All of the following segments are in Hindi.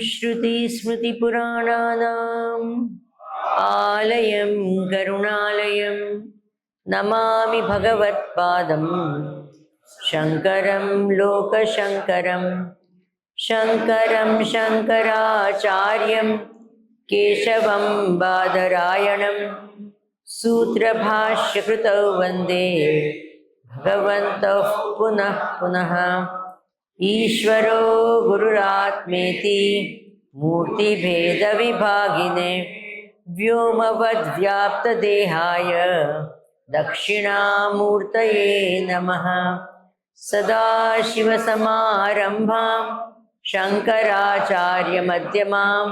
श्रुतिस्मृतिपुराणानाम् आलयं करुणालयं नमामि भगवत्पादं शङ्करं लोकशङ्करं शङ्करं शङ्कराचार्यं केशवं बादरायणं सूत्रभाष्यकृतौ वन्दे भगवन्तः पुनः पुनः। ईश्वरो गुरुरात्मेति मूर्तिभेदविभागिने व्योमवद्व्याप्तदेहाय दक्षिणामूर्तये नमः। सदाशिवसमारम्भां शङ्कराचार्यमध्यमाम्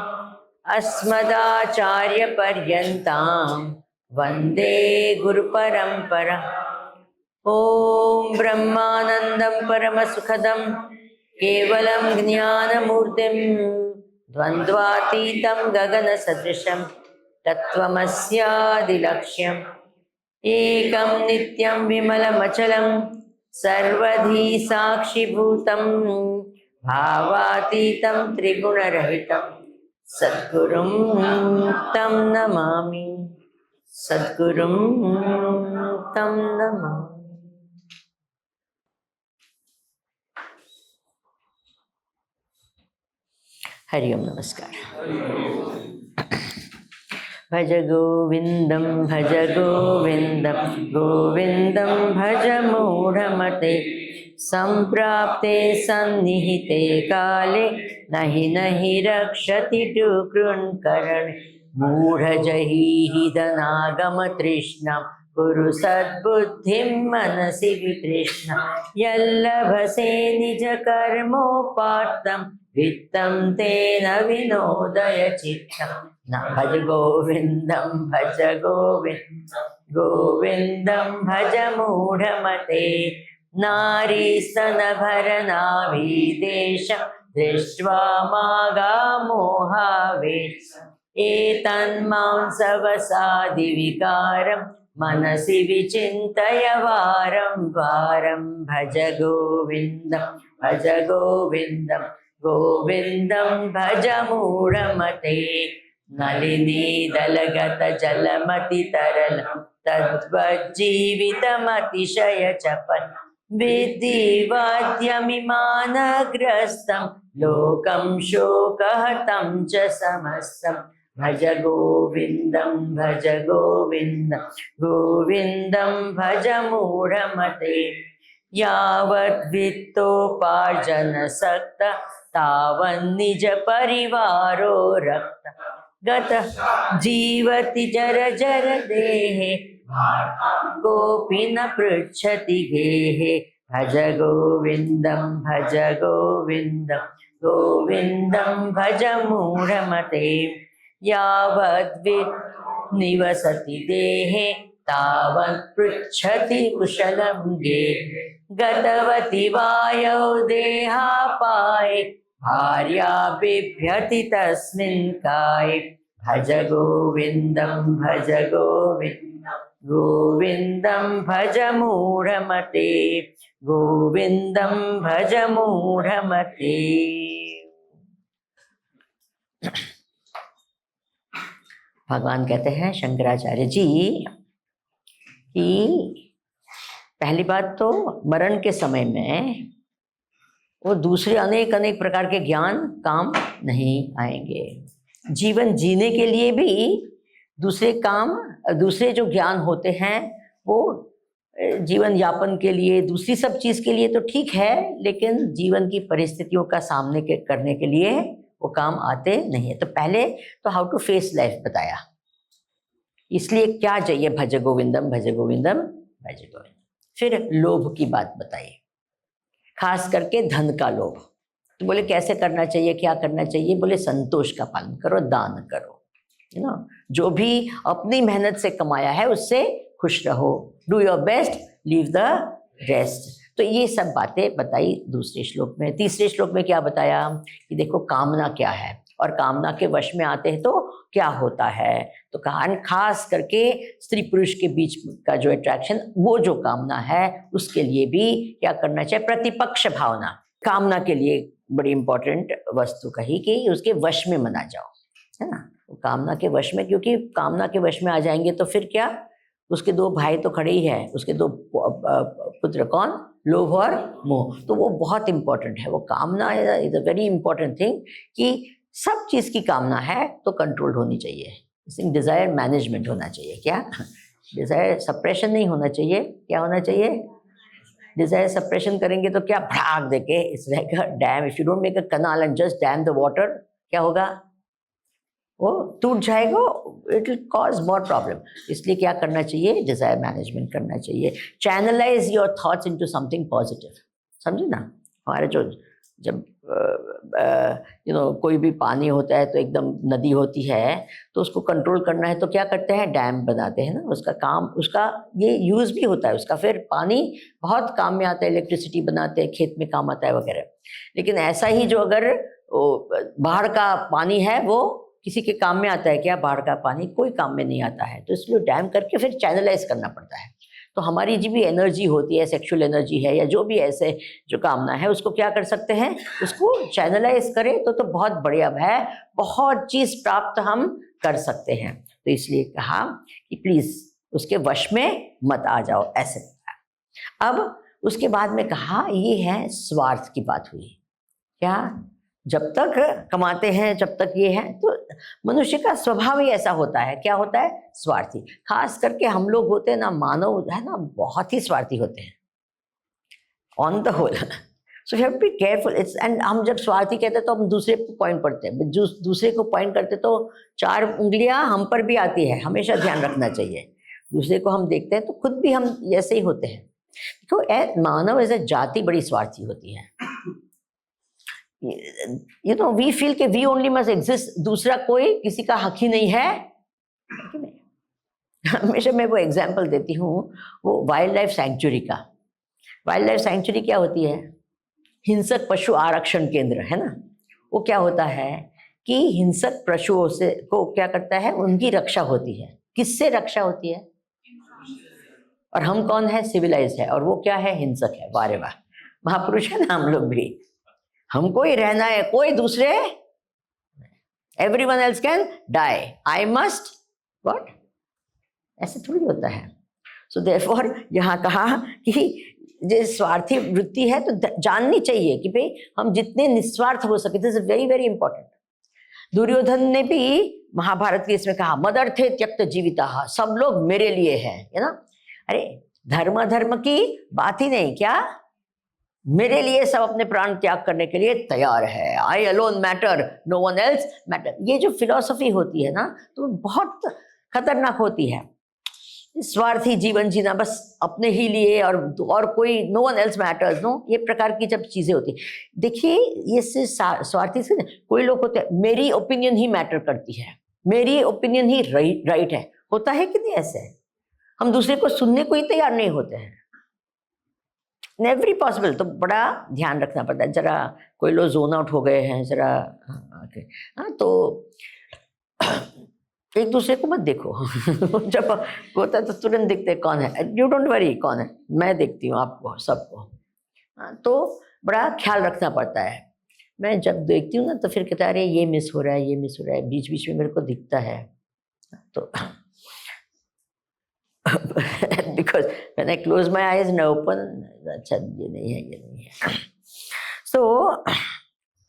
अस्मदाचार्यपर्यन्तां वन्दे गुरुपरम्परा। ॐ ब्रह्मानन्दं परमसुखदं केवलं ज्ञानमूर्तिं द्वन्द्वातीतं गगनसदृशं तत्त्वमस्यादिलक्ष्यम् एकं नित्यं विमलमचलं सर्वधी साक्षिभूतं भावातीतं त्रिगुणरहितं सद्गुरुं तं नमामि, सद्गुरुं तं नमामि। हरि ओम नमस्कार। भज गोविंदम भज गोविंदम गोविंदम भज मूढ़मते संप्राप्ते सन्निहिते काले नहि नहि रक्षति कृन्करणे मूढ़जहि धनागम तृष्णा कुरु सद्बुद्धिं मनसि वितृष्णा यल्लभसे निज कर्मोपात्तं वित्तं तेन विनोदय चित्तं न भज गोविंदं भज गोविंदं गोविंदं भज मूढ़मते नारीस्तनभरनाभिदेश दृष्ट्वा मागा मोहावेश एतन्मांसवसादिविकारं मनसि विचिन्तय वारं वारं भज गोविंदं भज गोविंदं गोविंदं भज मूढ़मते नलिनी दलगत जलमति तरलं तद्वज्जीवितमतिशय चपल विधिवाद्यमिमानग्रस्तं लोकं शोकहतं च समस्तं भज गोविंदं भज गोविंदं गोविंदं भज मूढ़मते यावद्वित्तोपार्जनसक्तः तावन्निज परिवारो रक्तः गतः जीवति जर जर देहे कोऽपि न पृच्छति गेहे भज गोविंदं भज गोविंदं गोविंदं भज मूढ़मते यावद्वित् निवसति देहे तावत् पृच्छति कुशलं गेहे गतवति वायौ देहापाये भार्या बिभ्यति तस्मिन् काये भज गोविंदं भज गोविंदं गोविंदं भज मूढ़मते गोविंदं भज मूढ़मते। भगवान कहते हैं शंकराचार्य जी कि पहली बात तो मरण के समय में वो दूसरे अनेक अनेक प्रकार के ज्ञान काम नहीं आएंगे। जीवन जीने के लिए भी दूसरे जो ज्ञान होते हैं वो जीवन यापन के लिए, दूसरी सब चीज के लिए तो ठीक है, लेकिन जीवन की परिस्थितियों का सामने करने के लिए वो काम आते नहीं है। तो पहले तो हाउ टू फेस लाइफ बताया, इसलिए क्या चाहिए भज गोविंदम भज गोविंदम भज गोविंदम। फिर लोभ की बात बताई, खास करके धन का लोभ। तो बोले कैसे करना चाहिए, क्या करना चाहिए? बोले संतोष का पालन करो, दान करो, है ना। जो भी अपनी मेहनत से कमाया है उससे खुश रहो, do your best, leave the rest. तो ये सब बातें बताई दूसरे श्लोक में। तीसरे श्लोक में क्या बताया कि देखो कामना क्या है और कामना के वश में आते हैं तो क्या होता है। तो खास करके स्त्री पुरुष के बीच का जो अट्रैक्शन, वो जो कामना है उसके लिए भी क्या करना चाहिए, प्रतिपक्ष भावना। कामना के लिए बड़ी इंपॉर्टेंट वस्तु कही कि उसके वश में मना जाओ, है ना, कामना के वश में, क्योंकि कामना के वश में आ जाएंगे तो फिर क्या, उसके दो भाई तो खड़े ही हैं, उसके दो पुत्र, कौन, लोभ और मोह। तो वो बहुत इंपॉर्टेंट है, वो कामना is a very important thing, कि सब चीज की कामना है तो कंट्रोल होनी चाहिए, डिजायर मैनेजमेंट होना चाहिए। क्या, डिजायर सप्रेशन नहीं होना चाहिए, क्या होना चाहिए, डिजायर सप्रेशन करेंगे तो क्या, भड़ाक देके it's like a dam, if you don't make a canal and just dam the water, क्या होगा, वो टूट जाएगा, it will cause more problem. इसलिए क्या करना चाहिए, डिजायर मैनेजमेंट करना चाहिए, channelise your thoughts into something positive. समझे ना, हमारे जो जब कोई भी पानी होता है तो एकदम नदी होती है तो उसको कंट्रोल करना है तो क्या करते हैं, डैम बनाते हैं ना, उसका काम, उसका ये यूज भी होता है उसका, फिर पानी बहुत काम में आता है, इलेक्ट्रिसिटी बनाते हैं, खेत में काम आता है वगैरह। लेकिन ऐसा ही जो अगर बाहर का पानी है वो किसी के काम में आता है क्या, बाहर का पानी कोई काम में नहीं आता है, तो इसलिए डैम करके फिर चैनलाइज करना पड़ता है। तो हमारी जो भी एनर्जी होती है, सेक्सुअल एनर्जी है या जो भी ऐसे जो कामना है, उसको क्या कर सकते हैं, उसको चैनलाइज करें तो बहुत बढ़िया है, बहुत चीज प्राप्त हम कर सकते हैं। तो इसलिए कहा कि प्लीज उसके वश में मत आ जाओ, ऐसे। अब उसके बाद में कहा, ये है स्वार्थ की बात हुई, क्या, जब तक कमाते हैं जब तक ये है, तो मनुष्य का स्वभाव ही ऐसा होता है, क्या होता है, स्वार्थी। खास करके हम लोग होते हैं ना, मानव है ना, बहुत ही स्वार्थी होते हैं on the whole. So you have to be careful, it's, and हम जब स्वार्थी कहते हैं तो हम दूसरे को पॉइंट करते हैं, दूसरे को पॉइंट करते तो 4 उंगलियां हम पर भी आती है, हमेशा ध्यान रखना चाहिए। दूसरे को हम देखते हैं तो खुद भी हम ऐसे ही होते हैं। तो मानव एज अ जाति बड़ी स्वार्थी होती है। वी फील कि वी ओनली मस्ट एग्जिस्ट, दूसरा कोई किसी का हक ही नहीं है। हमेशा मैं वो एग्जाम्पल देती हूँ, वो वाइल्ड लाइफ सेंचुरी का। वाइल्ड लाइफ सेंचुरी क्या होती है, हिंसक पशु आरक्षण केंद्र, है ना। वो क्या होता है कि हिंसक पशुओं से को क्या करता है, उनकी रक्षा होती है। किससे रक्षा होती है, और हम कौन है, सिविलाइज है, और वो क्या है, हिंसक है। वारे वाह, महापुरुष है ना हम लोग भी। हमको ही रहना है, कोई दूसरे, everyone else can die, I must what, ऐसे थोड़ी होता है। सो देयरफॉर यहाँ कहा कि जो स्वार्थी वृत्ति है तो जाननी चाहिए कि भाई हम जितने निस्वार्थ हो सके, this is very very important. Duryodhan ने भी महाभारत के इसमें कहा, मदर्थे त्यक्त जीविता, सब लोग मेरे लिए हैं, है ना। अरे धर्म धर्म की बात ही नहीं, क्या मेरे लिए सब अपने प्राण त्याग करने के लिए तैयार है, I alone matter, no one else matter. ये जो फिलॉसफी होती है ना, तो बहुत खतरनाक होती है। स्वार्थी जीवन जीना, बस अपने ही लिए, और कोई no one else matters, no, ये प्रकार की जब चीजें होती। देखिए ये से स्वार्थी से कोई लोग होते हैं, मेरी ओपिनियन ही मैटर करती है, मेरी ओपिनियन ही राइट है, होता है कि नहीं ऐसे, हम दूसरे को सुनने को ही तैयार नहीं होते हैं, एवरी पॉसिबल। तो बड़ा ध्यान रखना पड़ता है। जरा कोई लोग जोन आउट हो गए हैं जरा, तो एक दूसरे को मत देखो। जब होता है तो तुरंत देखते कौन है, यू डोंट वरी कौन है, मैं देखती हूँ आपको सबको। तो बड़ा ख्याल रखना पड़ता है। मैं जब देखती हूँ ना तो फिर कहता है अरे ये मिस हो रहा है, ये मिस हो रहा है, बीच बीच में मेरे को दिखता है। तो because when I close my eyes and open, अच्छा ये नहीं है, ये नहीं है। So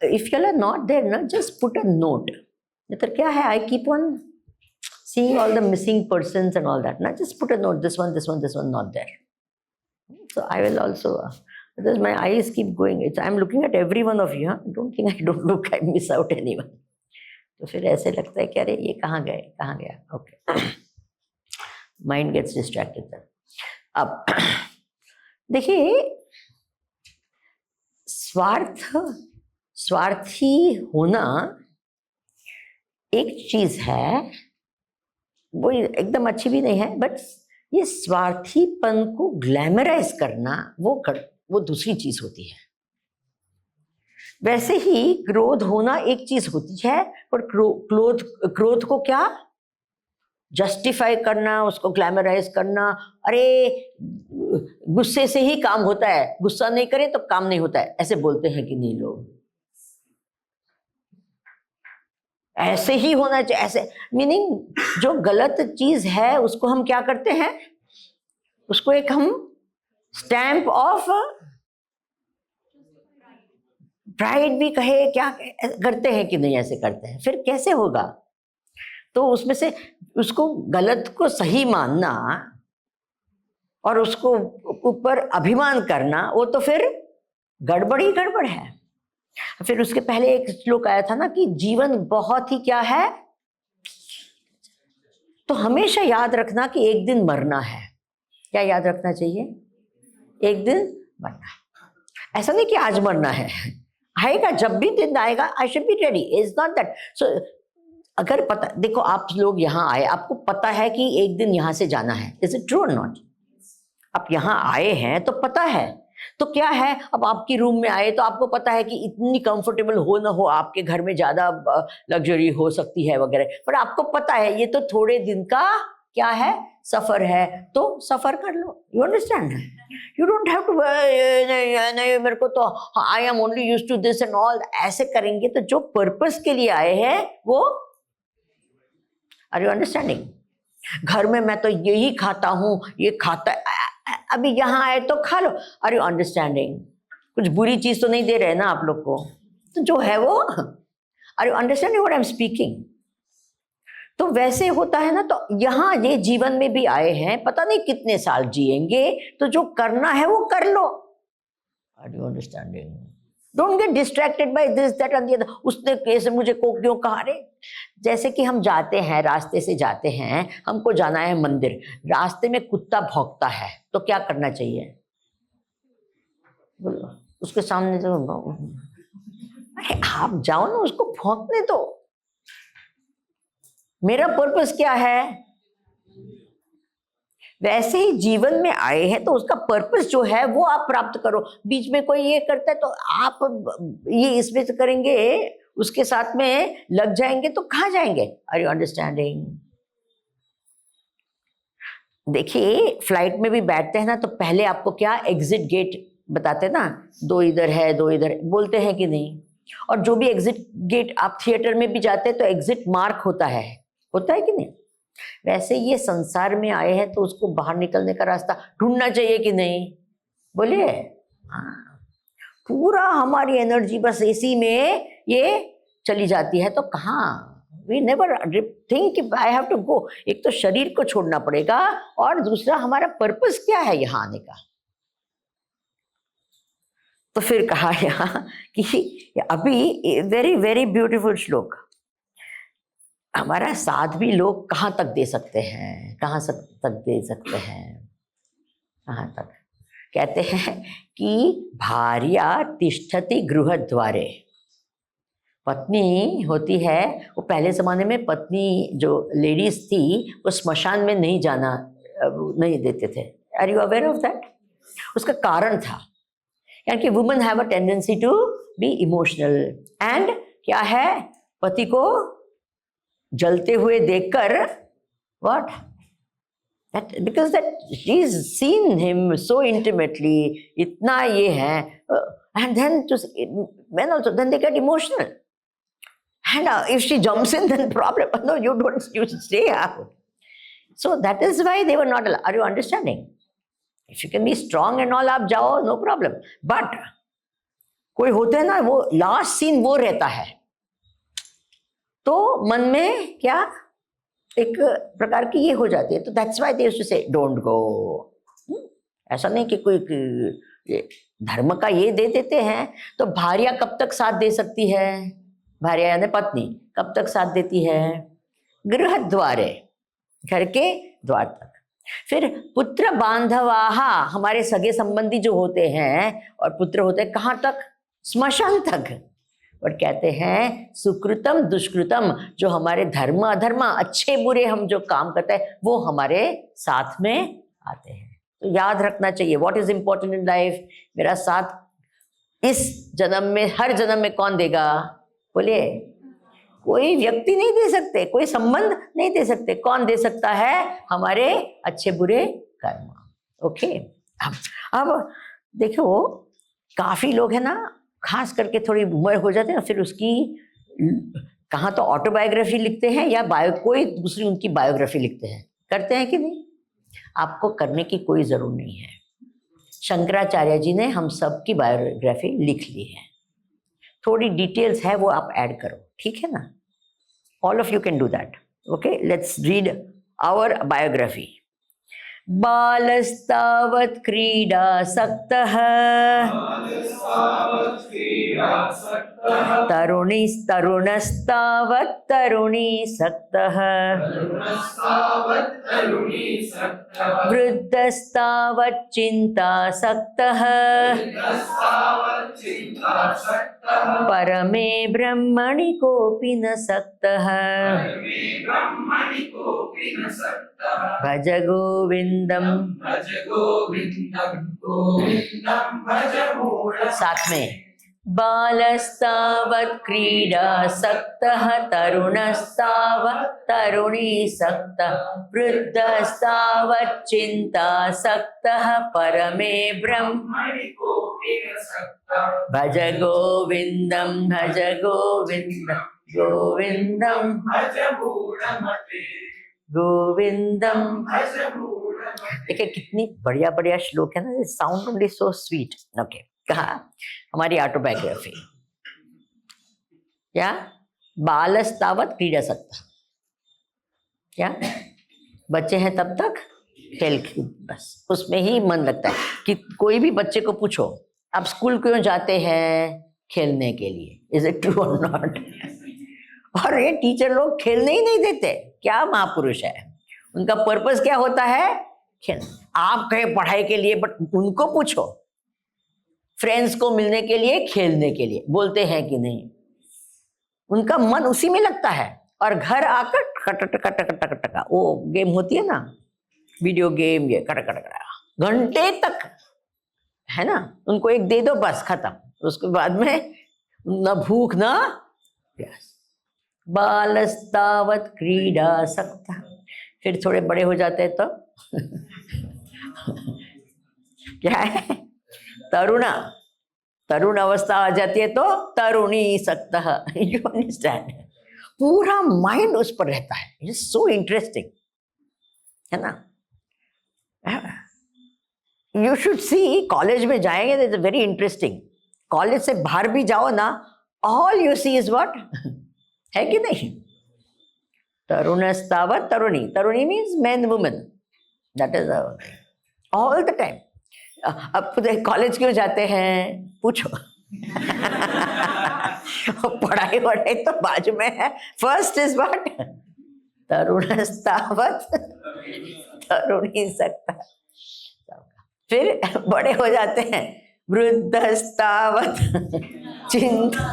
if you are not there, ना, just put a note. तो क्या है, I keep on seeing all the missing persons and all that. ना, just put a note. This one, this one, this one not there. So I will also. Because my eyes keep going. I'm looking at every one of you. Huh? Don't think I don't look. I miss out anyone. तो फिर ऐसे लगता है कि अरे ये कहाँ गए, कहाँ गया। Okay. Mind gets distracted. अब देखिए, स्वार्थी होना एक चीज है, वो एकदम अच्छी भी नहीं है, बट ये स्वार्थीपन को ग्लैमराइज करना वो दूसरी चीज होती है। वैसे ही क्रोध होना एक चीज होती है, पर क्रोध को क्या जस्टिफाई करना, उसको ग्लैमराइज करना। अरे गुस्से से ही काम होता है, गुस्सा नहीं करे तो काम नहीं होता है, ऐसे बोलते हैं कि नहीं लोग। ऐसे ही होना चाहिए, ऐसे मीनिंग जो गलत चीज है उसको हम क्या करते हैं, उसको एक हम स्टैंप ऑफ प्राइड भी कहे, क्या करते हैं कि नहीं, ऐसे करते हैं, फिर कैसे होगा। तो उसमें से उसको गलत को सही मानना और उसको ऊपर अभिमान करना, वो तो फिर गड़बड़ ही गड़बड़ है। फिर उसके पहले एक श्लोक आया था ना कि जीवन बहुत ही क्या है, तो हमेशा याद रखना कि एक दिन मरना है। क्या याद रखना चाहिए, एक दिन मरना है। ऐसा नहीं कि आज मरना है, आएगा, जब भी दिन आएगा I should be ready, is not that. So अगर पता, देखो आप लोग यहाँ आए, आपको पता है कि एक दिन यहाँ से जाना है, इज इट ट्रू और नॉट? आप यहाँ आए हैं तो पता है, तो क्या है, अब आपकी रूम में आए तो आपको पता है कि इतनी कंफर्टेबल हो ना हो, आपके घर में ज्यादा लग्जरी हो सकती है वगैरह, पर आपको पता है ये तो थोड़े दिन का क्या है, सफर है, तो सफर कर लो। You understand? You don't have to नहीं मेरे को तो I am only used to this and all, ऐसे करेंगे तो जो पर्पस के लिए आए हैं वो, आर यू अंडरस्टैंडिंग? घर में मैं तो यही खाता हूं, ये खाता, अभी यहाँ आए तो खा लो, आर यू अंडरस्टैंडिंग? कुछ बुरी चीज तो नहीं दे रहे ना आप लोग को, तो जो है वो, are you understanding what I am speaking? तो वैसे होता है ना, तो यहाँ ये जीवन में भी आए हैं, पता नहीं कितने साल जिएंगे, तो जो करना है वो कर लो। Are you understanding? Don't get distracted by this that and the other. उसने कैसे मुझे को क्यों कहा रे, जैसे कि हम जाते हैं, रास्ते से जाते हैं, हमको जाना है मंदिर, रास्ते में कुत्ता भौंकता है तो क्या करना चाहिए? बोलो, उसके सामने तो अरे आप जाओ ना, उसको भौंकने दो। मेरा पर्पस क्या है? वैसे ही जीवन में आए हैं तो उसका पर्पस जो है वो आप प्राप्त करो। बीच में कोई ये करता है तो आप ये इसमें से करेंगे, उसके साथ में लग जाएंगे तो कहाँ जाएंगे? Are you understanding? देखिए फ्लाइट में भी बैठते हैं ना, तो पहले आपको क्या एग्जिट गेट बताते हैं ना, दो इधर है दो इधर, बोलते हैं कि नहीं? और जो भी एग्जिट गेट, आप थिएटर में भी जाते हैं तो एग्जिट मार्क होता है कि नहीं? वैसे ये संसार में आए हैं तो उसको बाहर निकलने का रास्ता ढूंढना चाहिए कि नहीं? बोलिए। हाँ, पूरा हमारी एनर्जी बस इसी में ये चली जाती है, तो कहाँ, we never think I have to go. एक तो शरीर को छोड़ना पड़ेगा और दूसरा हमारा पर्पस क्या है यहाँ आने का। तो फिर कहा यहाँ कि अभी वेरी वेरी ब्यूटीफुल श्लोक, हमारा साथ भी लोग कहाँ तक दे सकते हैं, कहाँ तक दे सकते हैं, कहाँ तक? कहते हैं कि भार्या तिष्ठति गृहद्वारे, पत्नी होती है, वो पहले जमाने में पत्नी जो लेडीज थी वो स्मशान में नहीं जाना नहीं देते थे। Are you aware of that? उसका कारण था, यानी कि women have a tendency to be emotional, and क्या है, पति को जलते हुए देखकर, what that, because that she is seen him so intimately, इतना ये है, and then to men also then they get emotional, and if she jumps in then problem, no you don't, you stay out. So that is why they were not allowed. Are you understanding? If you can be strong and all, आप जाओ, no problem, but कोई होते हैं ना, वो लास्ट सीन वो रहता है, तो मन में क्या एक प्रकार की ये हो जाती है, तो that's why they used to say don't go. ऐसा नहीं कि कोई धर्म का ये दे देते हैं, तो भार्या कब तक साथ दे सकती है? भार्या यानी पत्नी कब तक साथ देती है? गृह द्वारे, घर के द्वार तक। फिर पुत्र बांधवाहा, हमारे सगे संबंधी जो होते हैं और पुत्र होते हैं कहाँ तक? स्मशान तक। और कहते हैं सुकृतम दुष्कृतम, जो हमारे धर्म अधर्म, अच्छे बुरे हम जो काम करते हैं वो हमारे साथ में आते हैं। तो याद रखना चाहिए what is important in life. मेरा साथ इस जन्म में, हर जन्म में कौन देगा? बोलिए। कोई व्यक्ति नहीं दे सकते, कोई संबंध नहीं दे सकते। कौन दे सकता है? हमारे अच्छे बुरे कर्म। ओके, अब देखो काफी लोग है ना, खास करके थोड़ी उम्र हो जाते हैं ना, फिर उसकी कहाँ तो ऑटोबायोग्राफी लिखते हैं या कोई दूसरी उनकी बायोग्राफी लिखते हैं, करते हैं कि नहीं? आपको करने की कोई जरूरत नहीं है। शंकराचार्य जी ने हम सब की बायोग्राफी लिख ली है, थोड़ी डिटेल्स है वो आप ऐड करो, ठीक है ना? All of you can do that. Okay, let's read our biography. बालस्तावत् क्रीडासक्तः तरुणीस्तरुणस्तावत् तरुणीसक्तः वृद्धस्तावत् चिन्तासक्तः परमे ब्रह्मणि कोऽपि न सक्तः भज गोविंदम साथ में। बालस्तावत् क्रीडासक्तः तरुणस्तावत् तरुणीसक्तः वृद्धस्तावत् चिन्तासक्तः परमे ब्रह्मणि कोऽपि न सक्तः भज गोविंदम गोविंदम गोविंदम। देखिए कितनी बढ़िया बढ़िया श्लोक है ना, sound only so sweet. Okay, कहा हमारी ऑटोबायोग्राफी क्या? बालस्तावत् क्रीडासक्तः, क्या बच्चे हैं तब तक खेल, बस उसमें ही मन लगता है। कि कोई भी बच्चे को पूछो आप स्कूल क्यों जाते हैं? खेलने के लिए। इज इट ट्रू और नॉट? और ये टीचर लोग खेलने ही नहीं देते, क्या महापुरुष है। उनका पर्पस क्या होता है? खेल। आप कहे पढ़ाई के लिए, बट उनको पूछो फ्रेंड्स को मिलने के लिए, खेलने के लिए, बोलते हैं कि नहीं? उनका मन उसी में लगता है। और घर आकर कटका वो गेम होती है ना, वीडियो गेम, ये कटका घंटे तक, है ना? उनको एक दे दो बस खत्म, उसके बाद में न भूख न प्यास। बालस्तावत् क्रीडासक्तः, फिर थोड़े बड़े हो जाते हैं तो क्या है? तरुण अवस्था आ जाती है तो तरुणीसक्तः। You understand? पूरा माइंड उस पर रहता है। इट इज सो इंटरेस्टिंग, है ना? यू शुड सी, कॉलेज में जाएंगे तो इट्स वेरी इंटरेस्टिंग। कॉलेज से बाहर भी जाओ ना, all you see is what, है कि नहीं? तरुणस्तावत् तरुणी, तरुणी means man women, that is all the time. अब कॉलेज क्यों जाते हैं पूछो पढ़ाई वढ़ाई तो बाजू में है, फर्स्ट इज व्हाट? तरुणस्तावत् तरुणीसक्तः। फिर बड़े हो जाते हैं, वृद्धस्तावत् चिंता।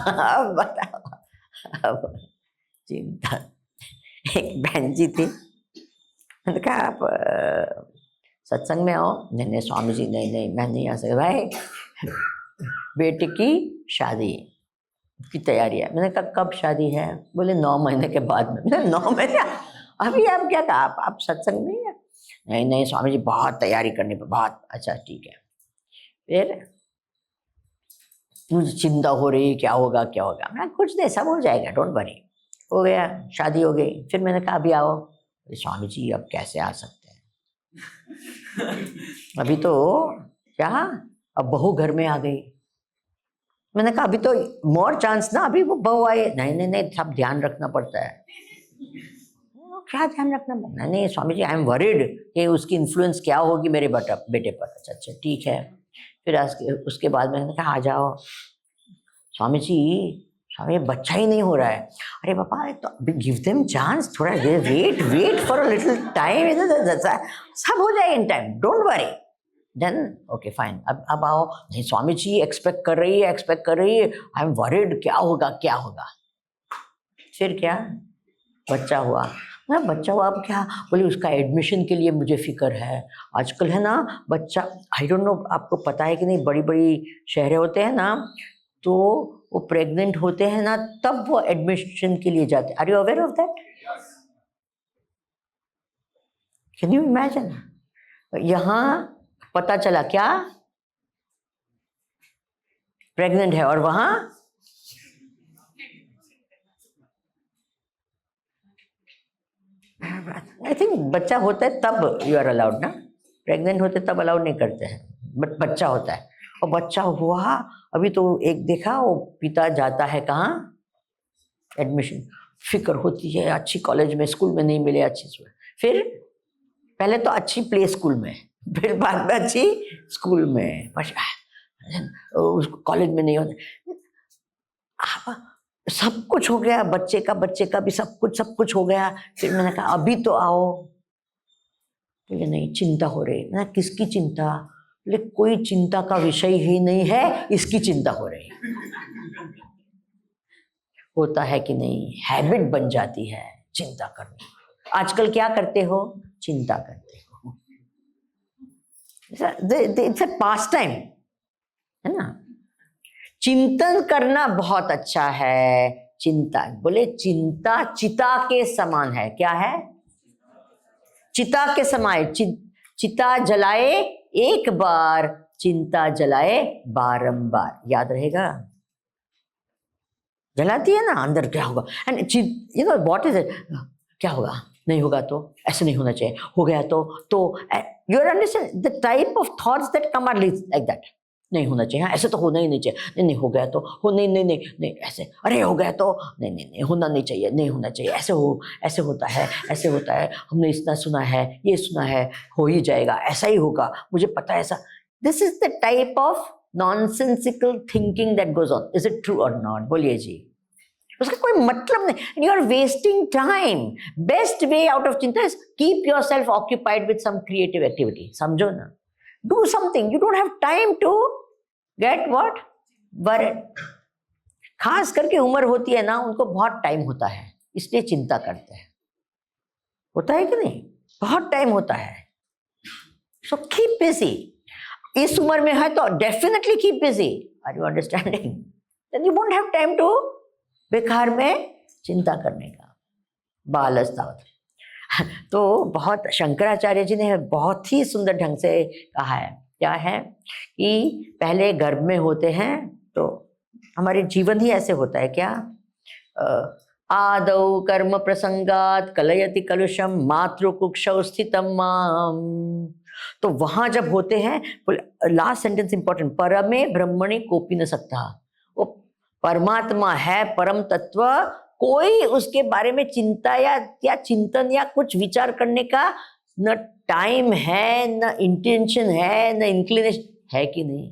बताओ अब चिंता। एक बहन जी थी, मैंने कहा आप सत्संग में आओ। नहीं स्वामी जी, नहीं मैं नहीं आ सकता। भाई बेटे की शादी की तैयारी है। मैंने कहा कब शादी है? बोले 9 महीने के बाद में। 9 महीने अभी आप क्या कहा? आप सत्संग में है? नहीं स्वामी जी बहुत तैयारी करनी पर, बहुत। अच्छा ठीक है। फिर मुझे चिंता हो रही, क्या होगा क्या होगा? मैं कुछ नहीं, सब हो जाएगा, डोंट वरी। हो गया, शादी हो गई। फिर मैंने कहा अभी आओ। स्वामी जी अब कैसे आ सकते हैं, अभी तो क्या, अब बहू घर में आ गई। मैंने कहा अभी तो मोर चांस ना, अभी वो बहू आए। नहीं सब ध्यान रखना पड़ता है। क्या ध्यान रखना पड़ता? नहीं Swami ji I am worried कि उसकी इन्फ्लुएंस क्या होगी मेरे बेटे पर। अच्छा ठीक है। फिर उसके बाद मैंने कहा आ जाओ। स्वामी जी बच्चा ही नहीं हो रहा है। अरे पापा तो गिव देम चांस, थोड़ा wait for a little time, सब हो जाएगा in time, don't worry. Then okay fine, अब आओ। नहीं स्वामी जी एक्सपेक्ट कर रही है, आई एम वरीड, क्या होगा। फिर क्या, बच्चा हुआ। ना बच्चा हुआ, अब क्या? बोले उसका एडमिशन के लिए मुझे फिक्र है। आजकल है ना बच्चा, आई डोंट नो आपको पता है कि नहीं, बड़ी बड़ी शहरें होते हैं ना, तो वो प्रेग्नेंट होते हैं ना, तब वो एडमिशन के लिए जाते हैं। Are you aware of that? Can you imagine? यहाँ पता चला क्या, प्रेग्नेंट है, और वहां आई थिंक बच्चा होता है तब यू आर अलाउड ना, प्रेग्नेंट होते तब अलाउड नहीं करते हैं, बट बच्चा होता है, और बच्चा हुआ अभी तो एक देखा वो पिता जाता है कहाँ, एडमिशन, फिक्र होती है अच्छी कॉलेज में, स्कूल में नहीं मिले अच्छी स्कूल, फिर पहले तो अच्छी प्ले स्कूल में, फिर बाद में अच्छी स्कूल में, कॉलेज में नहीं होता, सब कुछ हो गया, बच्चे का भी सब कुछ हो गया। फिर मैंने कहा अभी तो आओ, बोले नहीं चिंता हो रही। मैंने किसकी चिंता? बोले कोई चिंता का विषय ही नहीं है, इसकी चिंता हो रही। होता है कि नहीं, हैबिट बन जाती है चिंता करनी। आजकल क्या करते हो? चिंता करते हो। इट्स अ पास टाइम है ना। चिंतन करना बहुत अच्छा है। चिंता, बोले चिंता चिता के समान है। क्या है? चिता के समान। चिता जलाए एक बार, चिंता जलाए बारंबार। याद रहेगा? जलाती है ना अंदर, क्या होगा? And you know what is it, क्या होगा? नहीं होगा तो ऐसे नहीं होना चाहिए, हो गया तो you understand the type of thoughts that come are like that. नहीं होना चाहिए, ऐसे तो होना ही नहीं चाहिए, नहीं नहीं हो गया तो हो, नहीं नहीं नहीं नहीं ऐसे, अरे हो गया तो नहीं नहीं नहीं होना नहीं चाहिए, नहीं होना चाहिए, ऐसे होता है, ऐसे होता है, हमने इतना सुना है, ये सुना है, हो ही जाएगा, ऐसा ही होगा, मुझे पता है ऐसा। This is the type of nonsensical thinking that goes on. Is it true और नॉट? बोलिए जी। उसका कोई मतलब नहीं, you are wasting time. Best way out of चिंता is keep yourself occupied with some creative activity. समझो ना, do something. You don't have time to get what worried. खास करके उम्र होती है ना, उनको बहुत टाइम होता है, इसलिए चिंता करते हैं। होता है कि नहीं? बहुत टाइम होता है। So keep busy. इस उम्र में है तो definitely keep busy. Are you understanding? Then you won't have time to बेकार में चिंता करने का, बालस्तावत। तो बहुत शंकराचार्य जी ने बहुत ही सुंदर ढंग से कहा है। क्या है कि पहले गर्भ में होते हैं तो हमारे जीवन ही ऐसे होता है। क्या? आदौ कर्म प्रसंगात कलयति कलुषम मातृकुक्षौ स्थितम माम। तो वहां जब होते हैं, लास्ट सेंटेंस इंपॉर्टेंट, परमे ब्रह्मणि कोपी न सकता। वो परमात्मा है, परम तत्व, कोई उसके बारे में चिंता या चिंतन या कुछ विचार करने का न टाइम है, न इंटेंशन है, न इंक्लिनेशन है कि नहीं?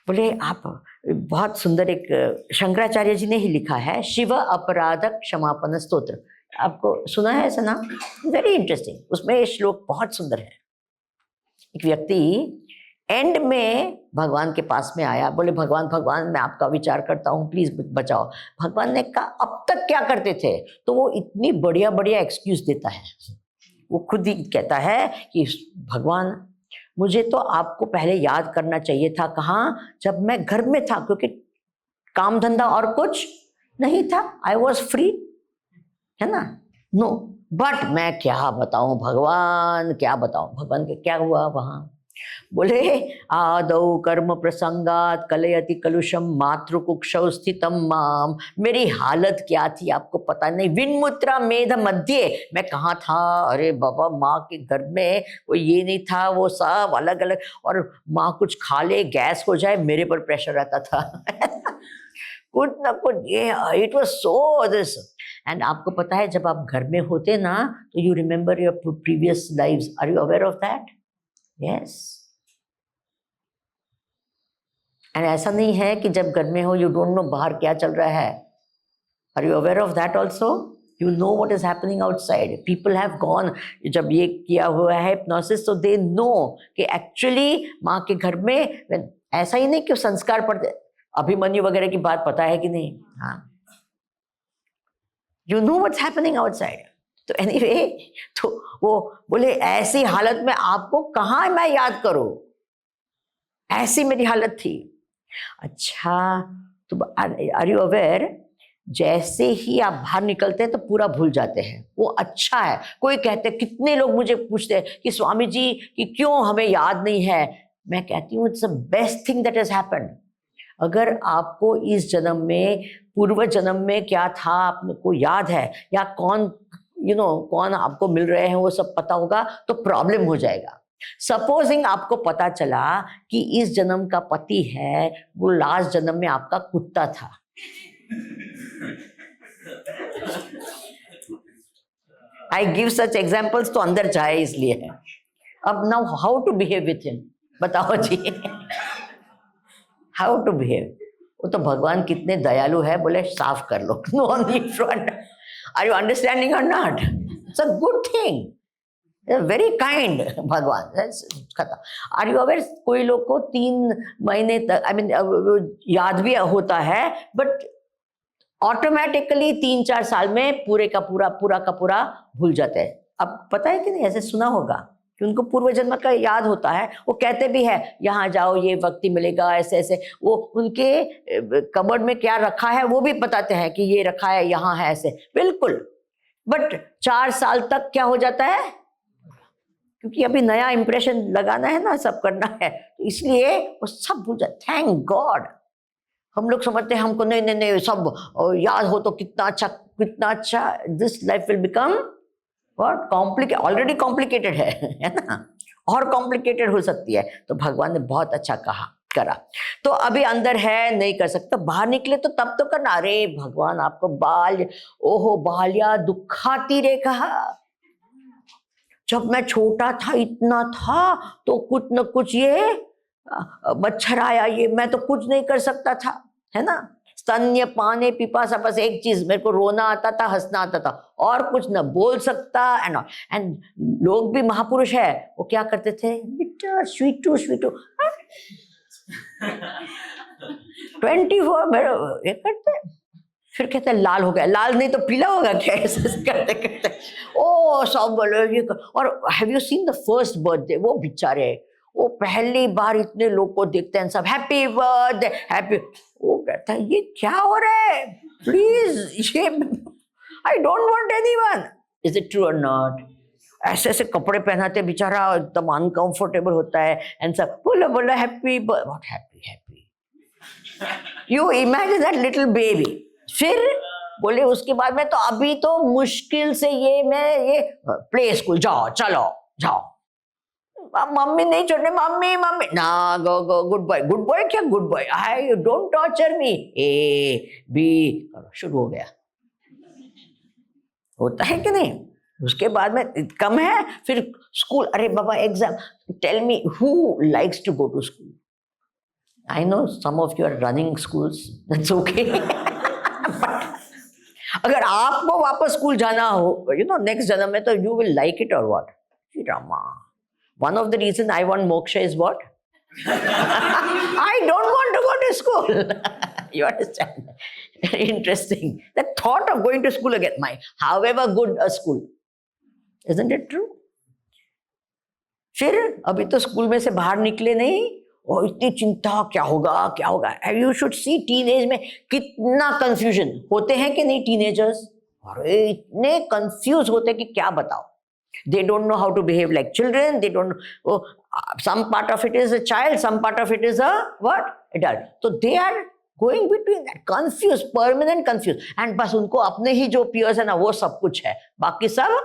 बोले आप, बहुत सुंदर एक शंकराचार्य जी ने ही लिखा है, शिव अपराध क्षमापन स्तोत्र। आपको सुना है ऐसा नाम? Very interesting. उसमें ये श्लोक बहुत सुंदर है। एक व्यक्ति एंड में भगवान के पास में आया, बोले भगवान भगवान मैं आपका विचार करता हूँ, प्लीज बचाओ। भगवान ने कहा अब तक क्या करते थे? तो वो इतनी बढ़िया बढ़िया एक्सक्यूज देता है। वो खुद ही कहता है कि भगवान मुझे तो आपको पहले याद करना चाहिए था। कहाँ? जब मैं घर में था, क्योंकि काम धंधा और कुछ नहीं था, आई वॉज फ्री, है ना। नो बट मैं क्या बताऊं भगवान, क्या बताऊं भगवान के क्या हुआ वहां। बोले आदौ कर्म प्रसंगात कलयति कलुषम मातृकुक्षौ स्थितम माम। मेरी हालत क्या थी आपको पता नहीं। विन्मुत्रा मेध मध्य, मैं कहाँ था? अरे बाबा, माँ के गर्भ में वो ये नहीं था, वो सब अलग अलग, और माँ कुछ खा ले गैस हो जाए, मेरे पर प्रेशर रहता था। कुछ ना कुछ, ये it was so this. And आपको पता है जब आप घर में होते ना, तो you remember your previous lives. Are you aware of that? Yes. And ऐसा नहीं है कि जब घर में हो यू डोंट नो बाहर क्या चल रहा है। Are you aware of that also? You know what is happening outside. People have gone, जब ये किया हुआ है हिप्नोसिस, तो दे नो कि एक्चुअली माँ के घर में ऐसा ही नहीं कि संस्कार पड़ते। अभिमन्यु वगैरह की बात पता है कि नहीं? हाँ, you know what's happening outside. तो एनीवे, तो वो बोले ऐसी हालत में आपको कहाँ मैं याद करूं, ऐसी मेरी हालत थी। अच्छा, तो आर यू अवेयर, जैसे ही आप बाहर निकलते हैं तो पूरा भूल जाते हैं। वो अच्छा है। कोई कहते, कितने लोग मुझे पूछते हैं कि स्वामी जी कि क्यों हमें याद नहीं है। मैं कहती हूँ it's the best thing that has happened. अगर आपको इस जन्म में, पूर्व जन्म में क्या था आपको याद है, या कौन कौन आपको मिल रहे हैं वो सब पता होगा तो प्रॉब्लम हो जाएगा। सपोजिंग आपको पता चला कि इस जन्म का पति है वो लास्ट जन्म में आपका कुत्ता था, आई गिव सच एग्जाम्पल्स तो अंदर जाए इसलिए है। अब now how to behave with him, बताओ जी। How to behave? वो तो भगवान कितने दयालु है, बोले साफ कर लो, no on the front. Are you understanding और not? It's a good thing, very kind भगवान। खत्म। आर यू अवेयर, कोई लोग को 3 महीने तक याद भी होता है, बट ऑटोमेटिकली 3-4 साल में पूरा का पूरा भूल जाते हैं। अब पता है कि नहीं, ऐसे सुना होगा कि उनको पूर्व जन्म का याद होता है। वो कहते भी है यहाँ जाओ ये वक्त मिलेगा, ऐसे ऐसे। वो उनके कबर्ड में क्या रखा है वो भी बताते हैं कि ये रखा है, यहाँ है, ऐसे बिल्कुल। बट 4 साल तक क्या हो जाता है, क्योंकि अभी नया इंप्रेशन लगाना है ना, सब करना है, तो इसलिए वो सब भूल जाए। Thank God. हम लोग समझते हैं हमको नहीं नहीं नहीं सब याद हो तो कितना अच्छा कितना अच्छा। This life will become what complicated, already complicated है ना, और कॉम्प्लिकेटेड हो सकती है। तो भगवान ने बहुत अच्छा करा। तो अभी अंदर है, नहीं कर सकता, बाहर निकले तो तब तो करना। अरे भगवान आपको ओहो बाल्या दुखाती रे कहा, जब मैं छोटा था इतना था तो कुछ न कुछ ये मच्छर आया, ये मैं तो कुछ नहीं कर सकता था, है ना। स्तन्य पाने पिपासा, बस एक चीज, मेरे को रोना आता था, हंसना आता था, और कुछ न बोल सकता। एंड लोग भी महापुरुष है, वो क्या करते थे, बेटा स्वीटू 24 मेरे ये करते, फिर कहते लाल हो गया, लाल नहीं तो पीला होगा क्या, ऐसे करते करते ओ सब बोलो ये और have you seen the first birthday, वो बेचारे वो पहली बार इतने लोग को देखते हैं, सब हैप्पी बर्थडे हैप्पी। वो कहता है ये क्या हो रहा है, प्लीज ये आई don't want anyone. Is it true और नॉट? ऐसे ऐसे कपड़े पहनाते बेचारा, एकदम अनकंफर्टेबल होता है, एंड सब बोलो बोलो happy what happy happy. You imagine that little baby. फिर बोले उसके बाद में तो अभी तो मुश्किल से ये प्ले स्कूल जाओ, चलो जाओ, मम्मी नहीं छोड़ने, मम्मी मम्मी ना, गो गुड बॉय क्या good boy, I don't torture me, ए बी शुरू हो गया। होता है कि नहीं? उसके बाद में कम है, फिर स्कूल, अरे बाबा exam, tell me who likes to go to school? I know some of you are running schools, that's okay. अगर आपको वापस स्कूल जाना हो नेक्स्ट जन्म में, तो यू विल लाइक इट और what? Rama, one of the reason I want moksha is what? I don't want to go to school. You understand? Very interesting. The thought of going to school again, however good a school, isn't it true? फिर अभी तो स्कूल में से बाहर निकले नहीं, और इतनी चिंता, क्या होगा क्या होगा। You should see टीनेज में कितना कंफ्यूजन होते हैं कि नहीं टीनेजर्स, अरे इतने कंफ्यूज होते हैं कि क्या बताओ। They don't know how to behave like children. They don't know, some part of it is a child, some part of it is a what? Adult. So they are going between that, confused, permanent confused. And बस उनको अपने ही जो peers है ना वो सब कुछ है, बाकी सब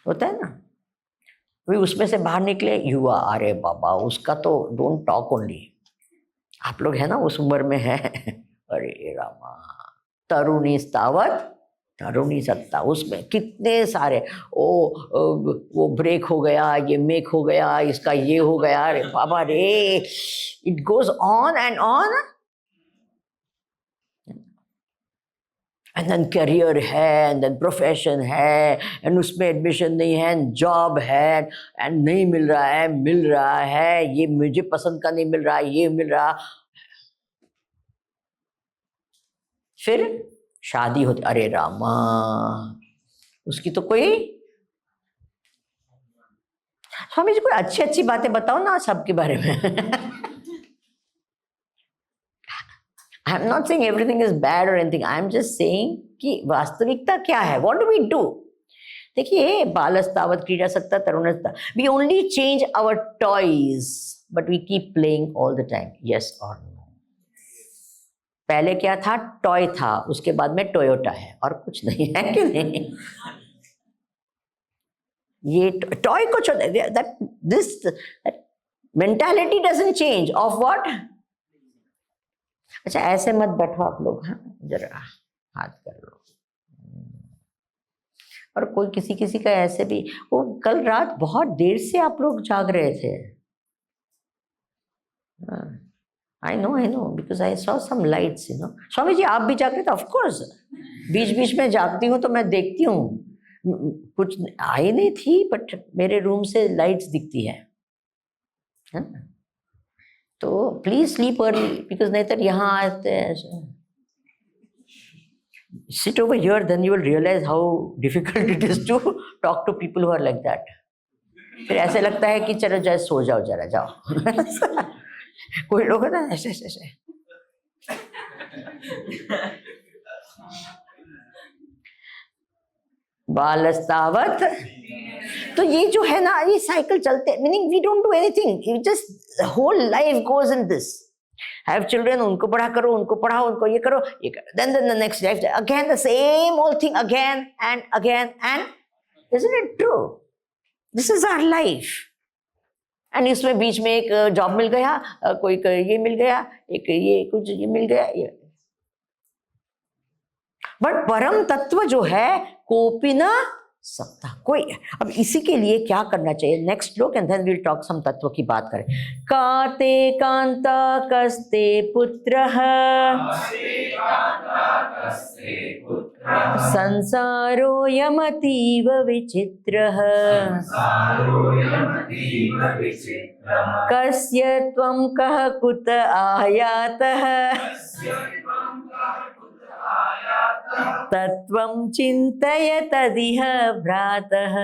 होता है ना। वे उसमें से बाहर निकले, युवा, अरे बाबा उसका तो डोंट टॉक ओनली। आप लोग है ना उस उम्र में है, अरे रामा, तरुणी स्तावत तरुणी सत्ता, उसमें कितने सारे वो ब्रेक हो गया, ये मेक हो गया, इसका ये हो गया, अरे बाबा रे, it goes on and on. And then career है, एंड देन प्रोफेशन है, एंड उसमें एडमिशन नहीं है, एंड जॉब है, एंड नहीं मिल रहा है, ये मुझे पसंद का नहीं मिल रहा, ये मिल रहा। फिर शादी होती, अरे रामा, उसकी तो कोई, स्वामी जी कोई अच्छी अच्छी बातें बताओ ना सबके बारे में। I am not saying everything is bad और anything, I am just saying कि वास्तविकता क्या है, व्हाट डू वी डू। देखिए, बालस्तावत क्रीडासक्ता तरुणस्ता, we only change our toys but we keep playing all the time, yes और नो। पहले क्या था? टॉय था, उसके बाद में टोयोटा है, और कुछ नहीं है कि नहीं? ये टॉय को छोड़, that this mentality doesn't change of what. अच्छा ऐसे मत बैठो आप लोग, हाँ जरा हाथ कर लो। और कोई किसी किसी का ऐसे भी, वो कल रात बहुत देर से आप लोग जाग रहे थे। I know because I saw some lights, Swami ji आप भी जाग रहे थे? ऑफ कोर्स बीच बीच में जागती हूँ तो मैं देखती हूँ, कुछ आई नहीं थी बट मेरे रूम से लाइट्स दिखती है ना? तो प्लीज स्लीप अर्ली, बिकॉज नहीं तो यहाँ आते हैं, sit over here, then you will realize how difficult it is to talk to people who are like that. फिर ऐसे लगता है कि चलो जाए सो जाओ, जरा जाओ। कोई लोग है ना ऐसे ऐसे। बालस्तावत, तो ये जो है ना, ये साइकिल चलते, meaning we don't do anything, just whole life goes in this. Have children, उनको पढ़ा करो, उनको पढ़ाओ, उनको ये करो, ये करो, then the next life again the same old thing again and isn't it true? This is our life. And इसमें बीच में एक जॉब मिल गया, कोई ये मिल गया, एक ये कुछ ये मिल गया, ये। बट परम तत्व जो है कोपी न सकता कोई। अब इसी के लिए क्या करना चाहिए? नेक्स्ट लोग एंड देन विल टॉक सम तत्व की बात करें। काते कांता कस्ते पुत्रः संसारोऽयमतीव विचित्रः कस्य त्वं कः कुत आयातः तत्त्वं चिन्तय तदिह भ्रातः।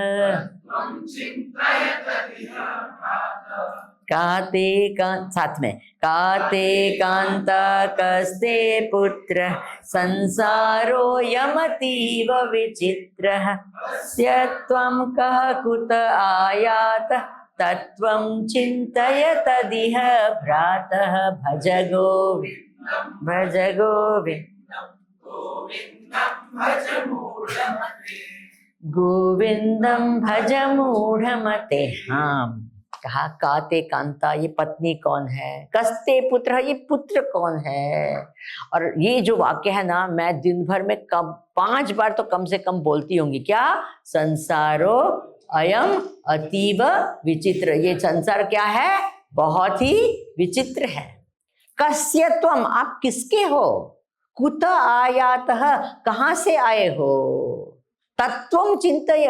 काते साथ में, काते कांता कस्ते पुत्र संसारोऽयमतीव विचित्रः कस्य त्वं कः कुत आयातः तत्त्वं चिन्तय तदिह भ्रातः। भज गोविंदं भज गोविंदं गोविंदम भज मूढ़मते। हाँ, कहा काते कांता, ये पत्नी कौन है? कस्ते पुत्र, ये पुत्र कौन है? और ये जो वाक्य है ना, मैं दिन भर में कब 5 बार तो कम से कम बोलती होंगी। क्या? संसारो अयम अतीव विचित्र, ये संसार क्या है? बहुत ही विचित्र है। कस्य त्वम, आप किसके हो? कुत आयातः, कहां से आए हो? तत्वम चिंतय,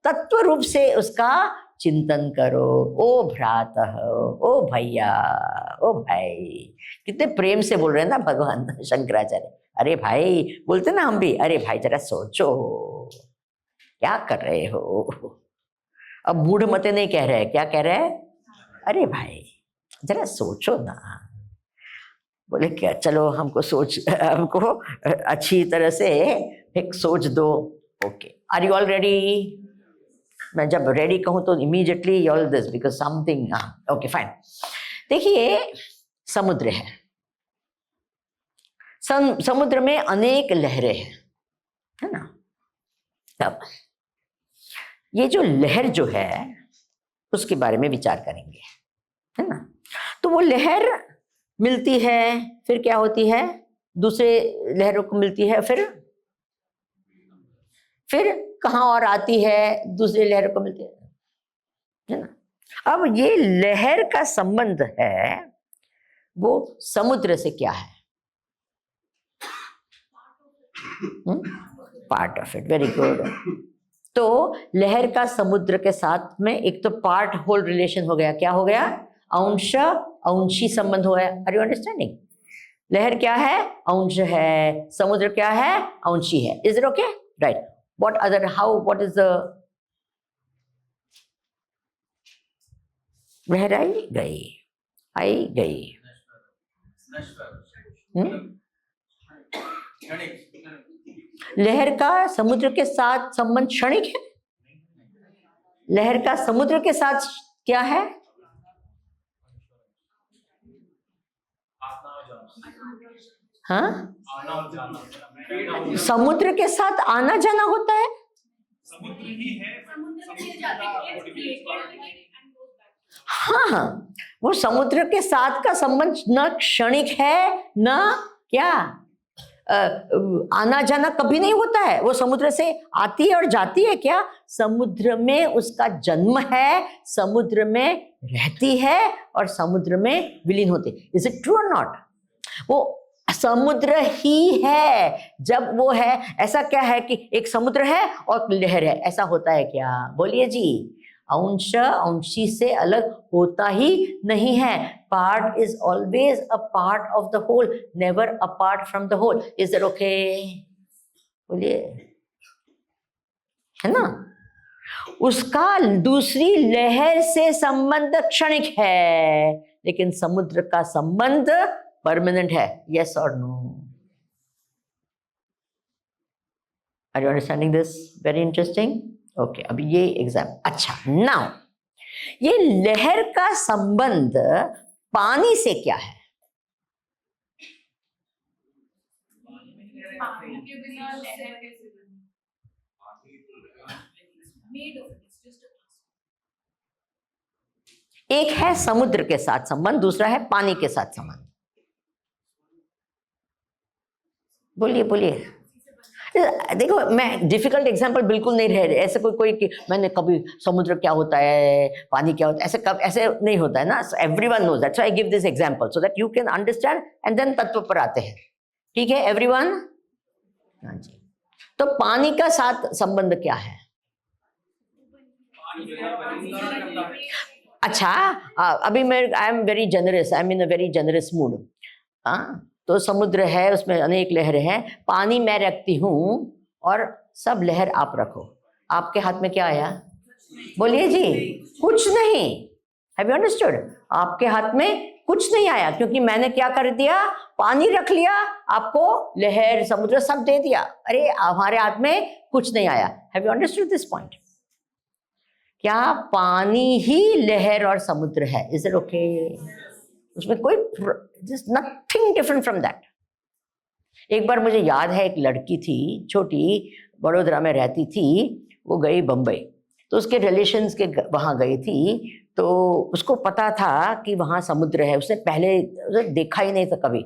तत्व रूप से उसका चिंतन करो। ओ भ्रातः, ओ भैया, ओ भाई। कितने प्रेम से बोल रहे हैं ना भगवान शंकराचार्य। अरे भाई बोलते ना हम भी, अरे भाई जरा सोचो क्या कर रहे हो। अब मूढ़ मते नहीं कह रहे, क्या कह रहे हैं? अरे भाई जरा सोचो ना। बोले क्या? चलो हमको अच्छी तरह से एक सोच दो। Okay, are you all ready? मैं जब रेडी कहूं तो immediately all this because something. Okay fine. देखिए समुद्र है, समुद्र में अनेक लहरें हैं, है ना? तब ये जो लहर जो है उसके बारे में विचार करेंगे, है ना? तो वो लहर मिलती है, फिर क्या होती है? दूसरे लहरों को मिलती है, फिर कहाँ और आती है? दूसरे लहरों को मिलती है ना? अब ये लहर का संबंध है वो समुद्र से क्या है? Part of it, very good. तो लहर का समुद्र के साथ में एक तो पार्ट होल रिलेशन हो गया। क्या हो गया? अंश अंशी संबंध हो गया। Are you understanding? लहर क्या है? अंश है। समुद्र क्या है? अंशी है। Is it okay? Right. What other, how, what is the लहर? आई गई। लहर का समुद्र के साथ संबंध क्षणिक है। लहर का समुद्र के साथ क्या है? हाँ, समुद्र के साथ आना जाना होता है। समुद्र ही है, हाँ, वो समुद्र के साथ का संबंध न क्षणिक है न क्या आना जाना कभी नहीं होता है। वो समुद्र से आती है और जाती है क्या? समुद्र में उसका जन्म है, समुद्र में रहती है और समुद्र में विलीन होती है। इज इट ट्रू और नॉट? वो समुद्र ही है जब वो है। ऐसा क्या है कि एक समुद्र है और लहर है, ऐसा होता है क्या? बोलिए जी। अंश अंशी से अलग होता ही नहीं है। Part is always a part of the whole, never apart from the whole. Is that okay? बोलिए, है ना? उसका दूसरी लहर से संबंध क्षणिक है, लेकिन समुद्र का संबंध परमानेंट है। यस और no? Are you understanding this? Very interesting. Okay, अभी ये एग्जाम। अच्छा, नाउ ये लहर का संबंध पानी से क्या है? पानी के बिना लहर कैसे बनी? एक है समुद्र के साथ संबंध, दूसरा है पानी के साथ संबंध। बोलिए बोलिए। देखो, मैं डिफिकल्ट एग्जांपल बिल्कुल नहीं रह रहे। ऐसे कोई कि मैंने कभी समुद्र क्या होता है, पानी क्या होता है, ऐसे कब ऐसे नहीं होता है ना। Everyone knows that, so I give this example so that you can understand and then तत्व पर आते हैं। ठीक है एवरीवन? हाँ जी। तो पानी का साथ संबंध क्या है? अच्छा, अभी मैं I am very generous, I am in a very generous mood. हाँ, तो समुद्र है, उसमें अनेक लहरें हैं, पानी मैं रखती हूं और सब लहर आप रखो। आपके हाथ में क्या आया? बोलिए जी। कुछ नहीं। Have you understood? आपके हाथ में कुछ नहीं आया, क्योंकि मैंने क्या कर दिया? पानी रख लिया, आपको लहर समुद्र सब दे दिया। अरे हमारे हाथ में कुछ नहीं आया। Have you understood this point? क्या पानी ही लहर और समुद्र है? Is it okay? उसमें कोई नथिंग डिफरेंट फ्रॉम दैट। एक बार मुझे याद है, एक लड़की थी छोटी, बड़ोदरा में रहती थी, वो गई बम्बई, तो उसके रिलेशंस के वहाँ गई थी, तो उसको पता था कि वहाँ समुद्र है। उसने पहले देखा ही नहीं था कभी।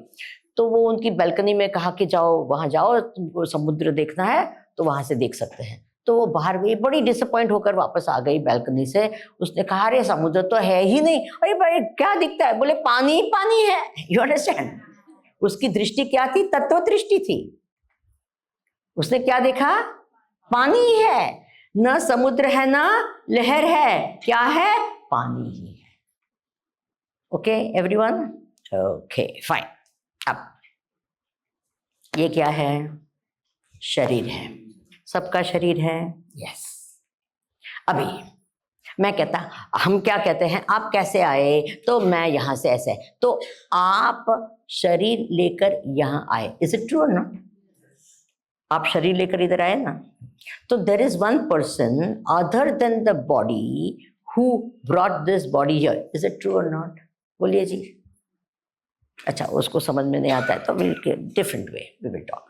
तो वो उनकी बैल्कनी में कहा कि जाओ वहाँ जाओ, तुमको समुद्र देखना है तो वहाँ से देख सकते हैं। तो वो बाहर गई, बड़ी डिसअपॉइंट होकर वापस आ गई बैल्कनी से। उसने कहा अरे समुद्र तो है ही नहीं। अरे भाई क्या दिखता है? बोले पानी ही पानी है। You understand? उसकी दृष्टि क्या थी? तत्व दृष्टि थी। उसने क्या देखा? पानी ही है, न समुद्र है ना लहर है, क्या है? पानी ही है। Okay everyone? Okay fine. अब ये क्या है? शरीर है, सबका शरीर है। यस। अभी मैं कहता, हम क्या कहते हैं, आप कैसे आए? तो मैं यहां से ऐसे, तो आप शरीर लेकर यहां आए। इज इट ट्रू और नॉट? आप शरीर लेकर इधर आए ना, तो there is one person other than the body who brought this body here. Is it true और नॉट? बोलिए जी। अच्छा, उसको समझ में नहीं आता है तो will different way we will talk.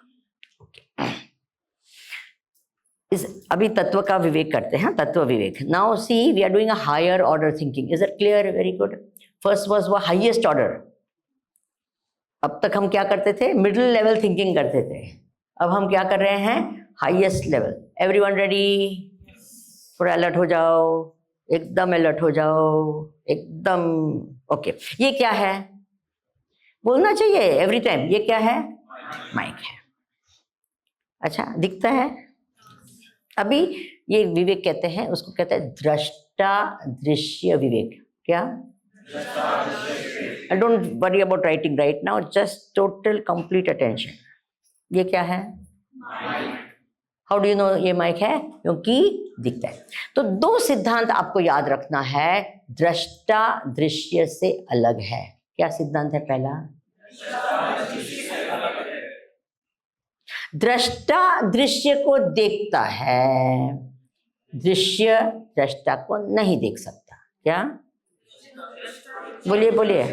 इस अभी तत्व का विवेक करते हैं, तत्व विवेक। Now see we are doing a higher order thinking. Is it clear? Very good. First was वो हाईएस्ट ऑर्डर। अब तक हम क्या करते थे? मिडिल लेवल थिंकिंग करते थे। अब हम क्या कर रहे हैं? Highest level. Everyone ready? थोड़ा अलर्ट हो जाओ, एकदम अलर्ट हो जाओ, एकदम। ओके, ये क्या है? बोलना चाहिए एवरी टाइम। ये क्या है? माइक है। अच्छा, दिखता है? अभी ये विवेक कहते हैं, उसको कहते हैं दृष्टा दृश्य विवेक। क्या? I don't worry about writing right now, just total complete attention. ये क्या है? हाउ डू यू नो ये माइक है? क्योंकि दिखता है। तो दो सिद्धांत आपको याद रखना है, दृष्टा दृश्य से अलग है। क्या सिद्धांत है? पहला, दृष्टा दृश्य को देखता है, दृश्य दृष्टा को नहीं देख सकता। क्या? बोलिए बोलिए।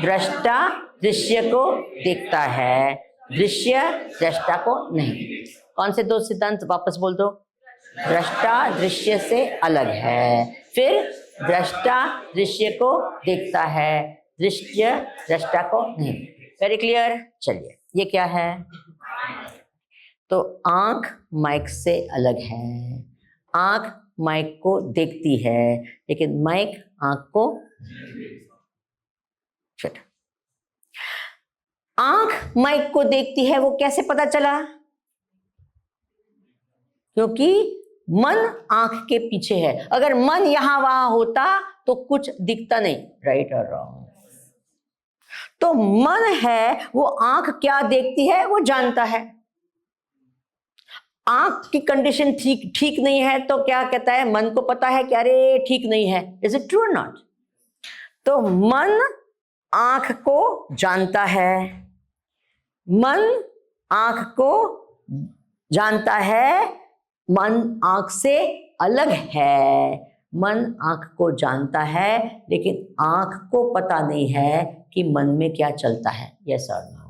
दृष्टा दृश्य को देखता है, दृश्य दृष्टा को नहीं। कौन से दो सिद्धांत वापस बोल दो? दृष्टा दृश्य से अलग है, फिर दृष्टा दृश्य को देखता है, दृश्य दृष्टा को नहीं। Very clear. चलिए, ये क्या है? तो आंख माइक से अलग है। आंख माइक को देखती है, लेकिन माइक आंख को छोटा। आंख माइक को देखती है, वो कैसे पता चला? क्योंकि मन आंख के पीछे है। अगर मन यहां वहां होता तो कुछ दिखता नहीं। राइट और रॉन्ग? तो मन है, वो आंख क्या देखती है वो जानता है। आंख की कंडीशन ठीक नहीं है तो क्या कहता है? मन को पता है कि अरे ठीक नहीं है। इज इट ट्रू और नॉट? तो मन आंख को जानता है, मन आंख को जानता है, मन आंख से अलग है। मन आंख को जानता है, लेकिन आंख को पता नहीं है कि मन में क्या चलता है। यस और नो?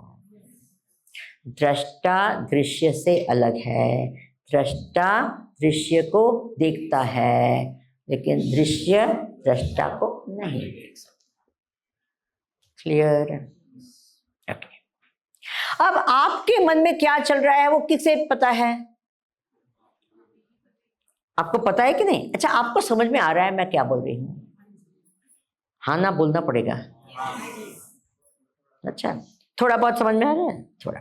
दृष्टा दृश्य से अलग है। दृष्टा दृश्य को देखता है, लेकिन दृश्य दृष्टा को नहीं देख सकता। क्लियर? ओके। अब आपके मन में क्या चल रहा है वो किसे पता है? आपको पता है कि नहीं? अच्छा, आपको समझ में आ रहा है मैं क्या बोल रही हूं? हाँ ना बोलना पड़ेगा। अच्छा, थोड़ा बहुत समझ में आ रहा है? थोड़ा।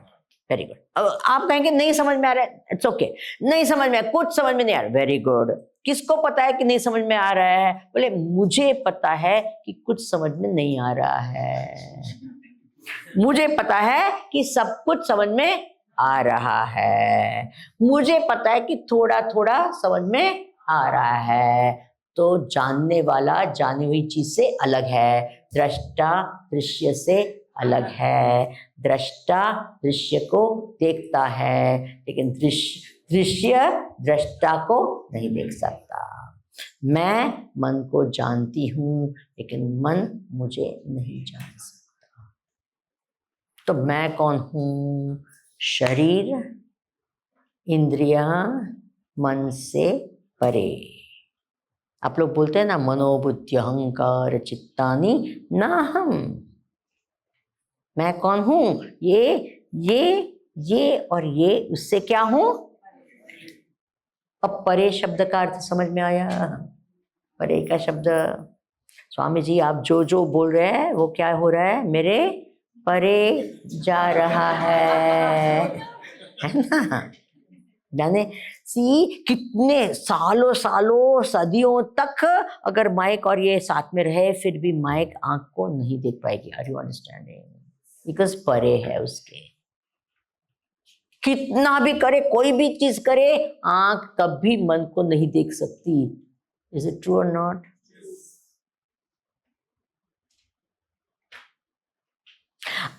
Very good. अब आप कहेंगे नहीं समझ में आ रहा है। It's okay. नहीं समझ में, कुछ समझ में नहीं आ रहा। Very good. किसको पता है कि नहीं समझ में आ रहा है? बोले मुझे पता है कि कुछ समझ में नहीं आ रहा है। मुझे पता है कि सब कुछ समझ में आ रहा है। मुझे पता है कि थोड़ा थोड़ा समझ में आ रहा है। तो जानने वाला जानी हुई चीज से अलग है। दृष्टा दृश्य से अलग है। दृष्टा दृश्य को देखता है, लेकिन दृश्य दृष्टा को नहीं देख सकता। मैं मन को जानती हूं, लेकिन मन मुझे नहीं जान सकता। तो मैं कौन हूं? शरीर, इंद्रियां, मन से परे। आप लोग बोलते हैं ना, मनोबुद्धि अहंकार चित्तानि ना हम। मैं कौन हूं? ये और ये उससे क्या हूं? अब परे शब्द का अर्थ समझ में आया? परे का शब्द, स्वामी जी आप जो जो बोल रहे हैं वो क्या हो रहा है? मेरे परे जा रहा है ना? जाने कितने सालों सालों सदियों तक अगर माइक और ये साथ में रहे, फिर भी माइक आंख को नहीं देख पाएगी। Are you understanding? बिकॉज परे है उसके। कितना भी करे, कोई भी चीज करे, आंख कभी मन को नहीं देख सकती। इज इट ट्रू और नॉट?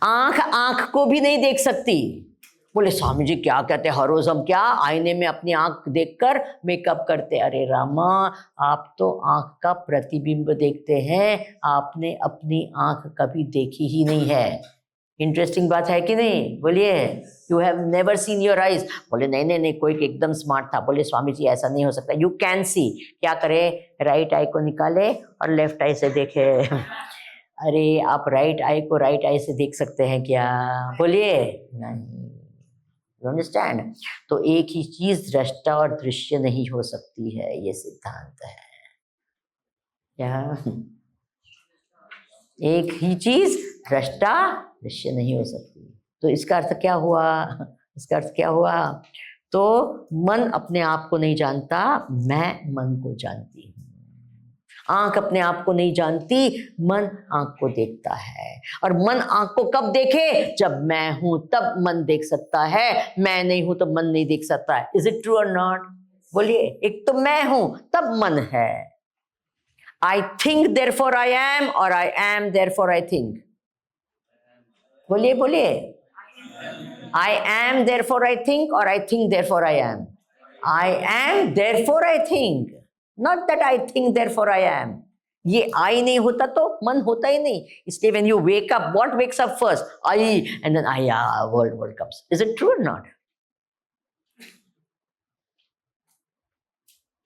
आंख को भी नहीं देख सकती। बोले स्वामी जी क्या कहते हैं? हर रोज हम क्या आईने में अपनी आंख देखकर मेकअप करते? अरे रामा, आप तो आंख का प्रतिबिंब देखते हैं, आपने अपनी आंख कभी देखी ही नहीं है। इंटरेस्टिंग बात है कि नहीं? बोलिए, you have never seen your eyes. बोले नहीं नहीं नहीं, कोई एकदम स्मार्ट था। बोले स्वामी जी ऐसा नहीं हो सकता। You can see. क्या करे? राइट आई को निकाले और लेफ्ट आई से देखे। अरे आप राइट आई को राइट आई से देख सकते हैं क्या? बोलिए नहीं। You understand? तो एक ही चीज दृष्टा और दृश्य नहीं हो सकती है, ये सिद्धांत है। क्या? एक ही चीज दृष्टा दृश्य नहीं हो सकती। तो इसका अर्थ क्या हुआ? इसका अर्थ क्या हुआ? तो मन अपने आप को नहीं जानता, मैं मन को जानती हूँ। आंख अपने आप को नहीं जानती, मन आंख को देखता है। और मन आंख को कब देखे? जब मैं हूं तब मन देख सकता है, मैं नहीं हूं तो मन नहीं देख सकता है। इज इट ट्रू और नॉट? बोलिए, एक तो मैं हूं तब मन है। I think therefore I am, और I am therefore I think. बोलिए बोलिए, I am therefore I think, और I think therefore I am. I am therefore I think, not that I think therefore I am. ये आई नहीं होता तो मन होता ही नहीं. इसलिए when you wake up, what wakes up first? I, and then I, world comes. Is it true or not?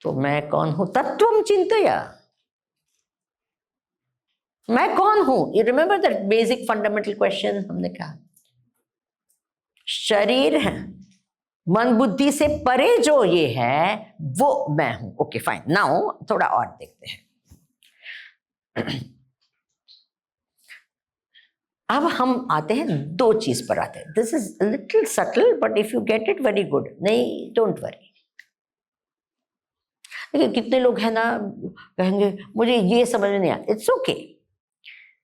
तो मैं कौन हूं? तत्वम चिंतया. मैं कौन हूं? You remember that basic fundamental question हमने कहा. शरीर है, मन बुद्धि से परे जो ये है वो मैं हूं. Okay fine. नाउ थोड़ा और देखते हैं. अब हम आते हैं दो चीज पर आते हैं. This is little subtle but if you get it very good. नहीं, डोंट वरी. देखिए कितने लोग हैं ना कहेंगे मुझे ये समझ में नहीं आता. It's okay.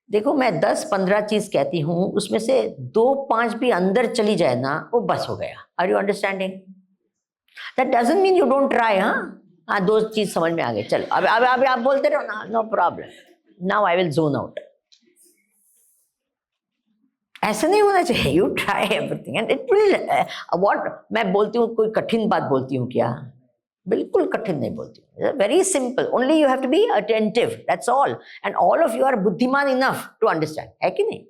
देखो मैं 10-15 चीज कहती हूं, उसमें से 2-5 भी अंदर चली जाए ना, वो बस हो गया. Are you understanding? That doesn't mean you don't try. हाँ 2 चीज समझ में आ गई. चलो अब आप बोलते रहो ना, no problem. Now I will zone out. ऐसा नहीं होना चाहिए. You try everything and it will. What मैं बोलती हूँ, कोई कठिन बात बोलती हूँ क्या? बिल्कुल कठिन नहीं बोलती हूँ. Very simple. Only you have to be attentive. That's all. And all of you are बुद्धिमान इनफ टू अंडरस्टैंड. है कि नहीं?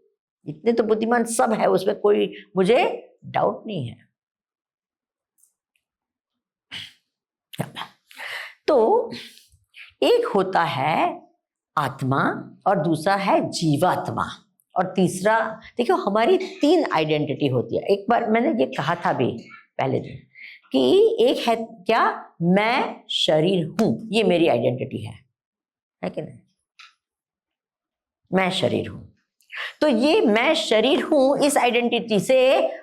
इतने तो बुद्धिमान सब है, उसमें कोई मुझे डाउट नहीं है. तो एक होता है आत्मा और दूसरा है जीवात्मा और तीसरा. देखो हमारी 3 आइडेंटिटी होती है. एक बार मैंने ये कहा था भी पहले दिन कि एक है क्या, मैं शरीर हूं. ये मेरी आइडेंटिटी है कि नहीं? मैं शरीर हूं. तो ये मैं शरीर हूं, इस आइडेंटिटी से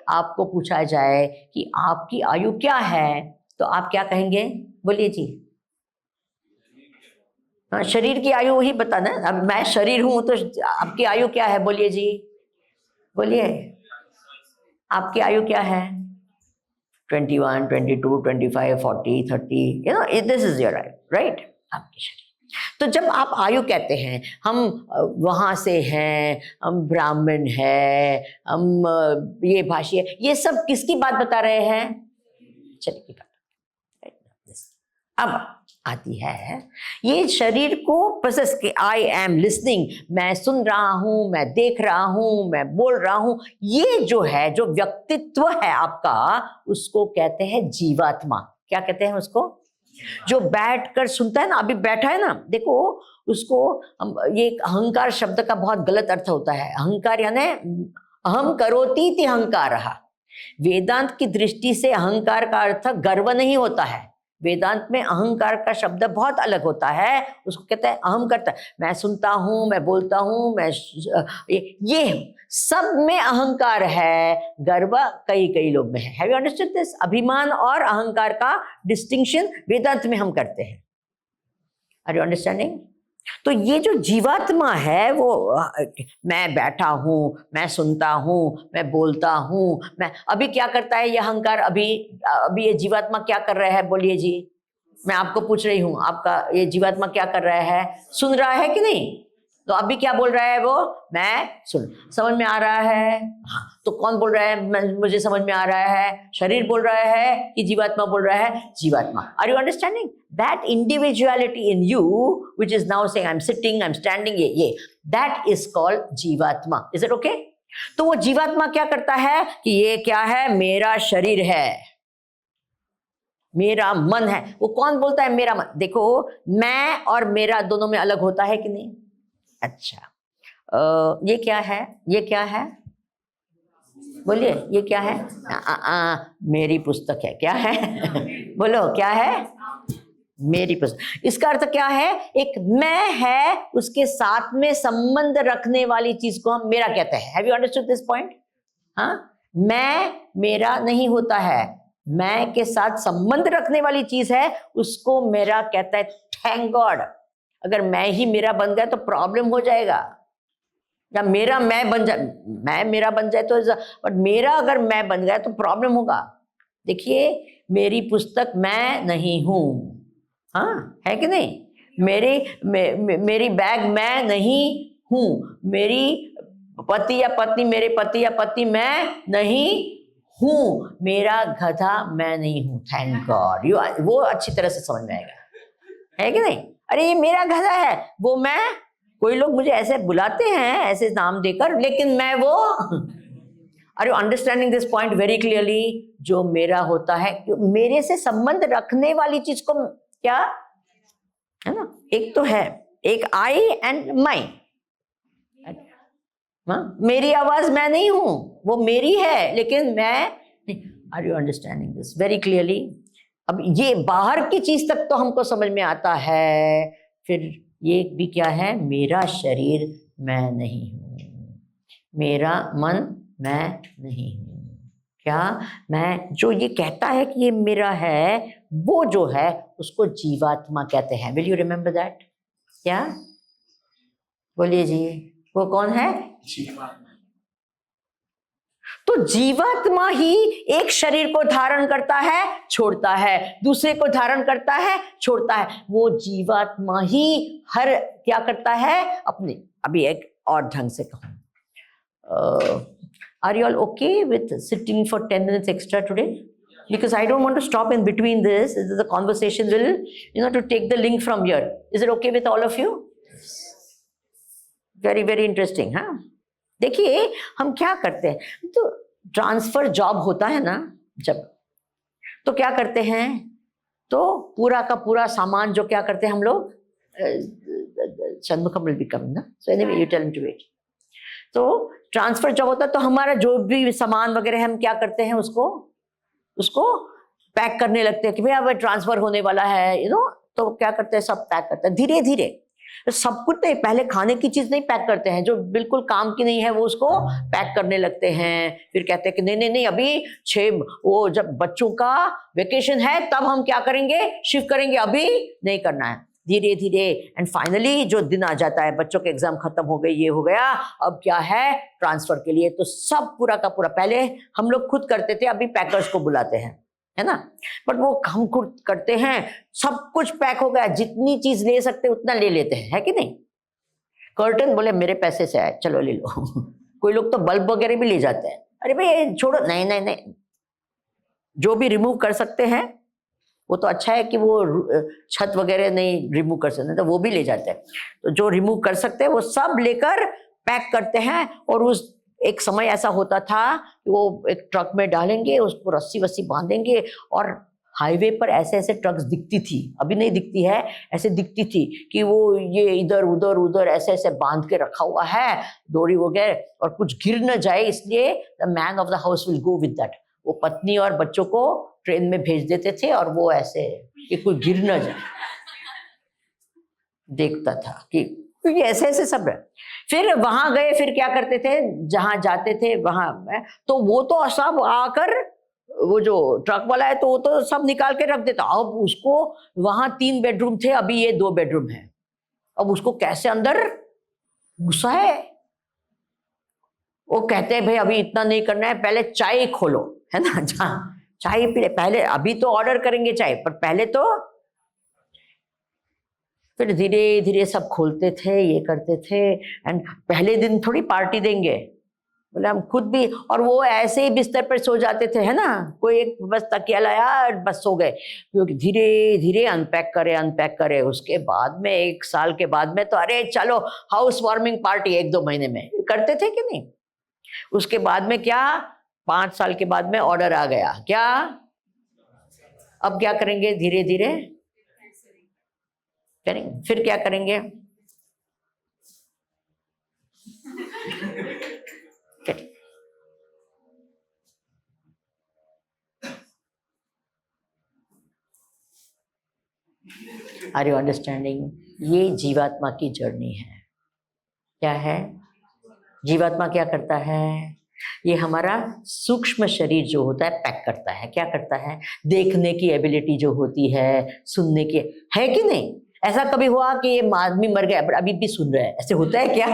आपको पूछा जाए कि आपकी आयु क्या है, तो आप क्या कहेंगे? बोलिए जी. हाँ, शरीर की आयु वही बताना. अब मैं शरीर हूं तो आपकी आयु क्या है? बोलिए जी, बोलिए. आपकी आयु क्या है? 21, 22, 25, 40, 30. You know this is your आयु, राइट? आपकी शरीर. तो जब आप आयु कहते हैं, हम वहां से हैं, हम ब्राह्मण है, हम ये भाषी है, ये सब किसकी बात बता रहे हैं? शरीर की बात. अब आती है ये शरीर को प्रोसेस के. I am listening. मैं सुन रहा हूं, मैं देख रहा हूं, मैं बोल रहा हूं. ये जो है, जो व्यक्तित्व है आपका, उसको कहते हैं जीवात्मा. क्या कहते हैं उसको? जो बैठकर सुनता है ना, अभी बैठा है ना, देखो उसको. ये अहंकार शब्द का बहुत गलत अर्थ होता है. अहंकार यानी अहम करोति इति अहंकारः. वेदांत की दृष्टि से अहंकार का अर्थ गर्व नहीं होता है. वेदांत में अहंकार का शब्द बहुत अलग होता है. उसको कहते हैं अहम करता. मैं सुनता हूं, मैं बोलता हूं, मैं ये सब में अहंकार है. गर्व कई लोग में है. Have you understood this? अभिमान और अहंकार का डिस्टिंक्शन वेदांत में हम करते हैं. Are you understanding? तो ये जो जीवात्मा है वो, मैं बैठा हूं, मैं सुनता हूं, मैं बोलता हूं, मैं अभी क्या करता है ये अहंकार? अभी ये जीवात्मा क्या कर रहा है? बोलिए जी. मैं आपको पूछ रही हूं, आपका ये जीवात्मा क्या कर रहा है? सुन रहा है कि नहीं? तो अभी क्या बोल रहा है वो? मैं सुन. समझ में आ रहा है? हाँ. तो कौन बोल रहा है मुझे समझ में आ रहा है? शरीर बोल रहा है कि जीवात्मा बोल रहा है? जीवात्मा. Are you understanding? That individuality in you which is now saying I am sitting, I am standing, ये दैट इज कॉल्ड जीवात्मा. Is it okay? तो वो जीवात्मा क्या करता है कि ये क्या है? मेरा शरीर है, मेरा मन है. वो कौन बोलता है? मेरा मन. देखो मैं और मेरा दोनों में अलग होता है कि नहीं? अच्छा. ये क्या है? ये क्या है? बोलिए. ये क्या है? मेरी पुस्तक है. क्या है? बोलो क्या है? मेरी पुस्तक. इसका अर्थ क्या है? एक मैं है, उसके साथ में संबंध रखने वाली चीज को हम मेरा कहते हैं. Have you understood this point? हाँ, मैं मेरा नहीं होता है. मैं के साथ संबंध रखने वाली चीज है, उसको मेरा कहता है. Thank God. अगर मैं ही मेरा बन गया तो प्रॉब्लम हो जाएगा. या मेरा मैं बन जाए, मैं मेरा बन जाए तो, बट मेरा अगर मैं बन गया तो प्रॉब्लम होगा. देखिए मेरी पुस्तक मैं नहीं हूं. हाँ, है कि नहीं? मेरी बैग मैं नहीं हूं. मेरी पति या पत्नी, मेरे पति या पत्नी मैं नहीं हूं. मेरा गधा मैं नहीं हूं. Thank God. वो अच्छी तरह से समझ में आएगा. है कि नहीं? अरे ये मेरा गधा है, वो मैं, कोई लोग मुझे ऐसे बुलाते हैं ऐसे नाम देकर, लेकिन मैं वो are you understanding this point very clearly? जो मेरा होता है, मेरे से संबंध रखने वाली चीज को क्या है ना, एक तो है, एक आई एंड माई। मेरी आवाज मैं नहीं हूं, वो मेरी है लेकिन मैं। Are you understanding this very clearly? अब ये बाहर की चीज तक तो हमको समझ में आता है, फिर ये भी क्या है, मेरा शरीर मैं नहीं हूं, मेरा मन मैं नहीं हूं। क्या मैं, जो ये कहता है कि ये मेरा है, वो जो है उसको जीवात्मा कहते हैं। Will you remember that? क्या बोलिए जी, वो कौन है? जीवात्मा। तो जीवात्मा ही एक शरीर को धारण करता है, छोड़ता है, दूसरे को धारण करता है, छोड़ता है। वो जीवात्मा ही हर क्या करता है अपने। अभी एक और ढंग से कहूं, are you all okay with sitting for 10 minutes extra today? Because I don't want to stop in between this. The conversation will, to take the link from here. Is it okay with all of you? Very, very interesting, हाँ? देखिए हम क्या करते हैं, तो ट्रांसफर जॉब होता है ना जब, तो क्या करते हैं, तो पूरा का पूरा सामान जो क्या करते हैं हम लोग, षणमुखम विल बी कमिंग ना, so anyway you tell him to wait. तो ट्रांसफर जॉब होता है, तो हमारा जो भी सामान वगैरह हम क्या करते हैं, उसको पैक करने लगते हैं कि भाई अब ट्रांसफर होने वाला है, तो क्या करते हैं, सब पैक करते हैं धीरे धीरे। सब कुछ नहीं, पहले खाने की चीज नहीं पैक करते हैं, जो बिल्कुल काम की नहीं है वो उसको पैक करने लगते हैं। फिर कहते हैं कि नहीं नहीं नहीं, अभी वो जब बच्चों का वेकेशन है तब हम क्या करेंगे, शिफ्ट करेंगे, अभी नहीं करना है, धीरे धीरे। एंड फाइनली जो दिन आ जाता है, बच्चों के एग्जाम खत्म हो गए, ये हो गया, अब क्या है, ट्रांसफर के लिए। तो सब पूरा का पूरा पहले हम लोग खुद करते थे, अभी पैकर्स को बुलाते हैं, है ना। बट वो हम खुद करते हैं, सब कुछ पैक हो गया, जितनी चीज ले सकते उतना ले लेते हैं, है कि नहीं। कर्टन बोले मेरे पैसे से आए, चलो ले लो। कोई लोग तो बल्ब वगैरह भी ले जाते हैं, अरे भाई छोड़ो, नहीं नहीं नहीं, जो भी रिमूव कर सकते हैं वो तो अच्छा है कि वो छत वगैरह नहीं रिमूव कर सकते, तो वो भी ले जाते हैं। तो जो रिमूव कर सकते हैं वो सब लेकर पैक करते हैं। और उस एक समय ऐसा होता था कि वो एक ट्रक में डालेंगे, उसको रस्सी वस्सी बांधेंगे, और हाईवे पर ऐसे ऐसे ट्रक्स दिखती थी, अभी नहीं दिखती है, ऐसे दिखती थी कि वो ये इधर उधर उधर ऐसे ऐसे बांध के रखा हुआ है डोरी वगैरह, और कुछ गिर न जाए इसलिए the man of the house will go with that. वो पत्नी और बच्चों को ट्रेन में भेज देते थे, और वो ऐसे कि कोई गिर न जाए देखता था कि क्योंकि ऐसे ऐसे सब है। फिर वहां गए, फिर क्या करते थे, जहां जाते थे वहां, तो वो तो सब आकर, वो जो ट्रक वाला है तो वो तो सब निकाल के रख देता। अब उसको, वहां 3 बेडरूम थे, अभी ये 2 बेडरूम है, अब उसको कैसे अंदर घुसा है। वो कहते हैं भाई अभी इतना नहीं करना है, पहले चाय खोलो, है ना, चाय पी ले पहले, अभी तो ऑर्डर करेंगे चाय, पर पहले तो। फिर धीरे धीरे सब खोलते थे, ये करते थे। एंड पहले दिन थोड़ी पार्टी देंगे, बोले हम खुद भी, और वो ऐसे ही बिस्तर पर सो जाते थे, है ना, कोई एक बस तकिया लाया बस सो गए, क्योंकि धीरे धीरे अनपैक करे। उसके बाद में 1 साल के बाद में तो अरे चलो हाउस वार्मिंग पार्टी 1-2 महीने में करते थे कि नहीं। उसके बाद में क्या, 5 साल के बाद में ऑर्डर आ गया, क्या अब क्या करेंगे, धीरे धीरे करेंगे। फिर क्या करेंगे, आर यू अंडरस्टैंडिंग? ये जीवात्मा की जर्नी है। क्या है, जीवात्मा क्या करता है, ये हमारा सूक्ष्म शरीर जो होता है पैक करता है। क्या करता है, देखने की एबिलिटी जो होती है, सुनने की, है कि नहीं। ऐसा कभी हुआ कि ये आदमी मर गया पर अभी भी सुन रहा है, ऐसे होता है क्या।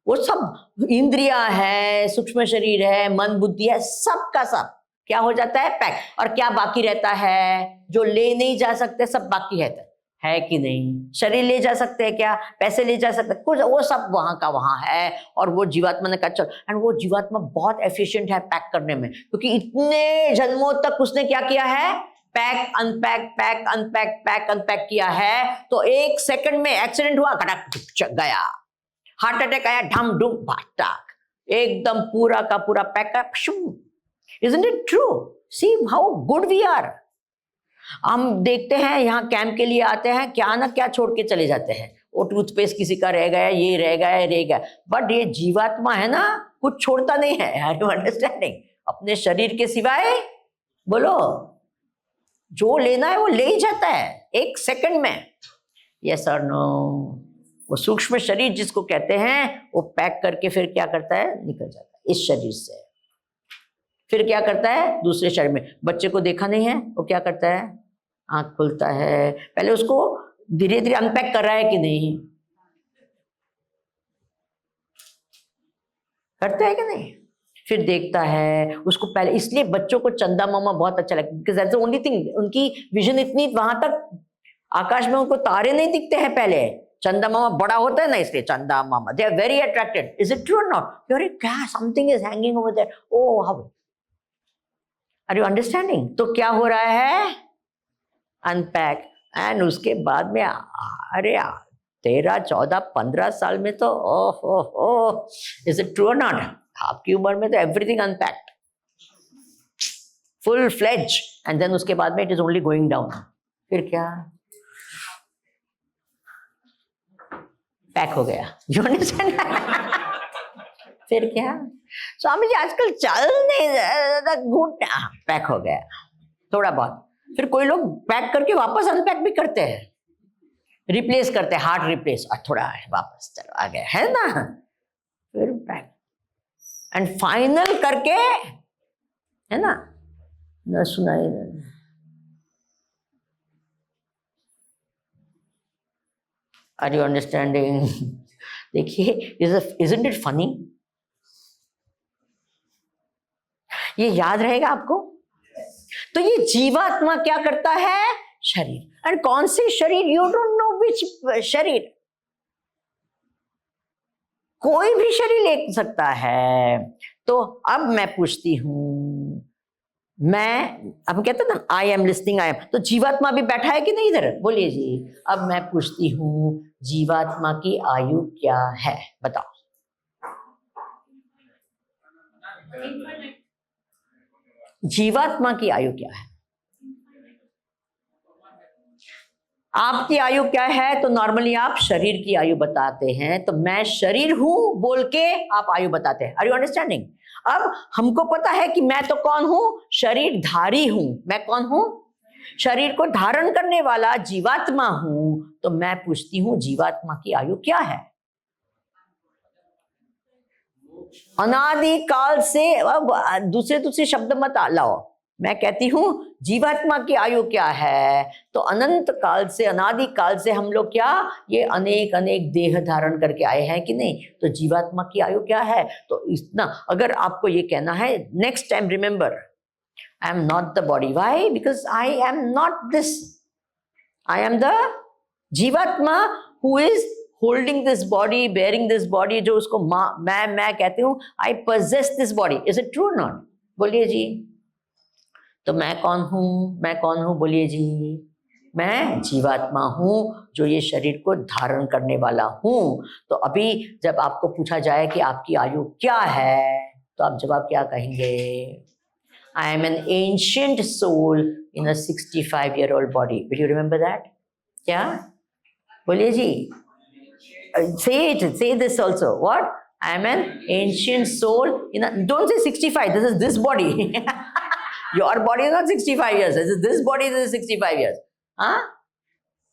वो सब इंद्रियां है, सूक्ष्म शरीर है, मन बुद्धि है, सब का सब क्या हो जाता है, पैक। और क्या बाकी रहता है, जो ले नहीं जा सकते सब बाकी है कि नहीं। शरीर ले जा सकते हैं क्या, पैसे ले जा सकते, कुछ वो सब वहां का वहां है। और वो जीवात्मा ने कहा चल, एंड वो जीवात्मा बहुत एफिशिएंट है पैक करने में, क्योंकि इतने जन्मों तक उसने क्या किया है, पैक अनपैक किया है तो 1 सेकंड में एक्सीडेंट हुआ, खटक गया, हार्ट अटैक आया, ढम ढुम भाटाक, एकदम पूरा का पूरा pack up. Isn't it true? See how good we are. हम देखते हैं यहाँ कैंप के लिए आते हैं, क्या ना क्या छोड़ के चले जाते हैं, वो टूथपेस्ट किसी का रह गया, ये रह गया, बट ये जीवात्मा है ना, कुछ छोड़ता नहीं है। Are you understanding? अपने शरीर के सिवाय बोलो जो लेना है वो ले ही जाता है 1 सेकंड में। यस और नो? वो सूक्ष्म शरीर जिसको कहते हैं वो पैक करके फिर क्या करता है, निकल जाता है इस शरीर से। फिर क्या करता है, दूसरे शरीर में। बच्चे को देखा नहीं है, वो क्या करता है, आंख खुलता है, पहले उसको धीरे धीरे अनपैक कर रहा है कि नहीं, करता है कि नहीं, फिर देखता है उसको पहले। इसलिए बच्चों को चंदा मामा बहुत अच्छा लगता है, because that's the only thing, उनकी विजन इतनी, वहां तक आकाश में उनको तारे नहीं दिखते हैं पहले, चंदा मामा बड़ा होता है ना, इसलिए चंदा मामा, they are very attracted. Is it true और नॉट? अरे क्या, something is hanging over there, oh how, are you understanding? तो क्या हो रहा है, अनपैक। एंड उसके बाद में अरे 13, 14, 15 साल में तो ओह, इज इट ट्रू और नॉट? आपकी उम्र में तो everything unpacked, full fledged, and then उसके बाद में it is only going down. फिर क्या, पैक हो गया। You understand? फिर क्या, स्वामी जी आजकल चल नहीं, घुटना पैक हो गया थोड़ा बहुत। फिर कोई लोग पैक करके वापस अनपैक भी करते हैं, रिप्लेस करते हैं, हार्ट रिप्लेस, और थोड़ा वापस चलो आ गया, है ना, फिर पैक, एंड फाइनल करके, है ना, न सुनाई। Are you understanding? देखिए, इजंट इट फनी? ये याद रहेगा आपको। तो ये जीवात्मा क्या करता है, शरीर, एंड कौन से शरीर, यू डोंट नो विच शरीर, कोई भी शरीर ले सकता है। तो अब मैं पूछती हूं, मैं, अब कहते हैं ना, I am listening, I am, तो जीवात्मा भी बैठा है कि नहीं इधर, बोलिए जी। अब मैं पूछती हूं, जीवात्मा की आयु क्या है, बताओ। जीवात्मा की आयु क्या है? आपकी आयु क्या है? तो नॉर्मली आप शरीर की आयु बताते हैं, तो मैं शरीर हूं बोल के आप आयु बताते हैं। Are you understanding? अब हमको पता है कि मैं तो कौन हूं, शरीरधारी हूं। मैं कौन हूं? शरीर को धारण करने वाला जीवात्मा हूं। तो मैं पूछती हूं, जीवात्मा की आयु क्या है? अनादि काल से, अब दूसरे शब्द मत लाओ, मैं कहती हूं जीवात्मा की आयु क्या है? तो अनंत काल से, अनादि काल से हम लोग क्या, ये अनेक अनेक देह धारण करके आए हैं कि नहीं? तो जीवात्मा की आयु क्या है? तो इतना अगर आपको ये कहना है, next time remember, I am not the body. Why? Because I am not this, I am the जीवात्मा who is holding this body, bearing this body, जो उसको मैं कहती हूँ, I possess this body. Is it true not? बोलिए जी। तो मैं कौन हूं? मैं कौन हूं, बोलिए जी। मैं जीवात्मा हूं, जो ये शरीर को धारण करने वाला हूं। तो अभी जब आपको पूछा जाए कि आपकी आयु क्या है, तो आप जवाब क्या कहेंगे? I am an ancient soul in a 65-year-old body. Will you remember that? क्या बोलिए जी? Say it, say this also. What? I am an ancient soul in a, don't say 65, this is this body. Your body is not 65 years, this is this body, this is 65 years. हाँ?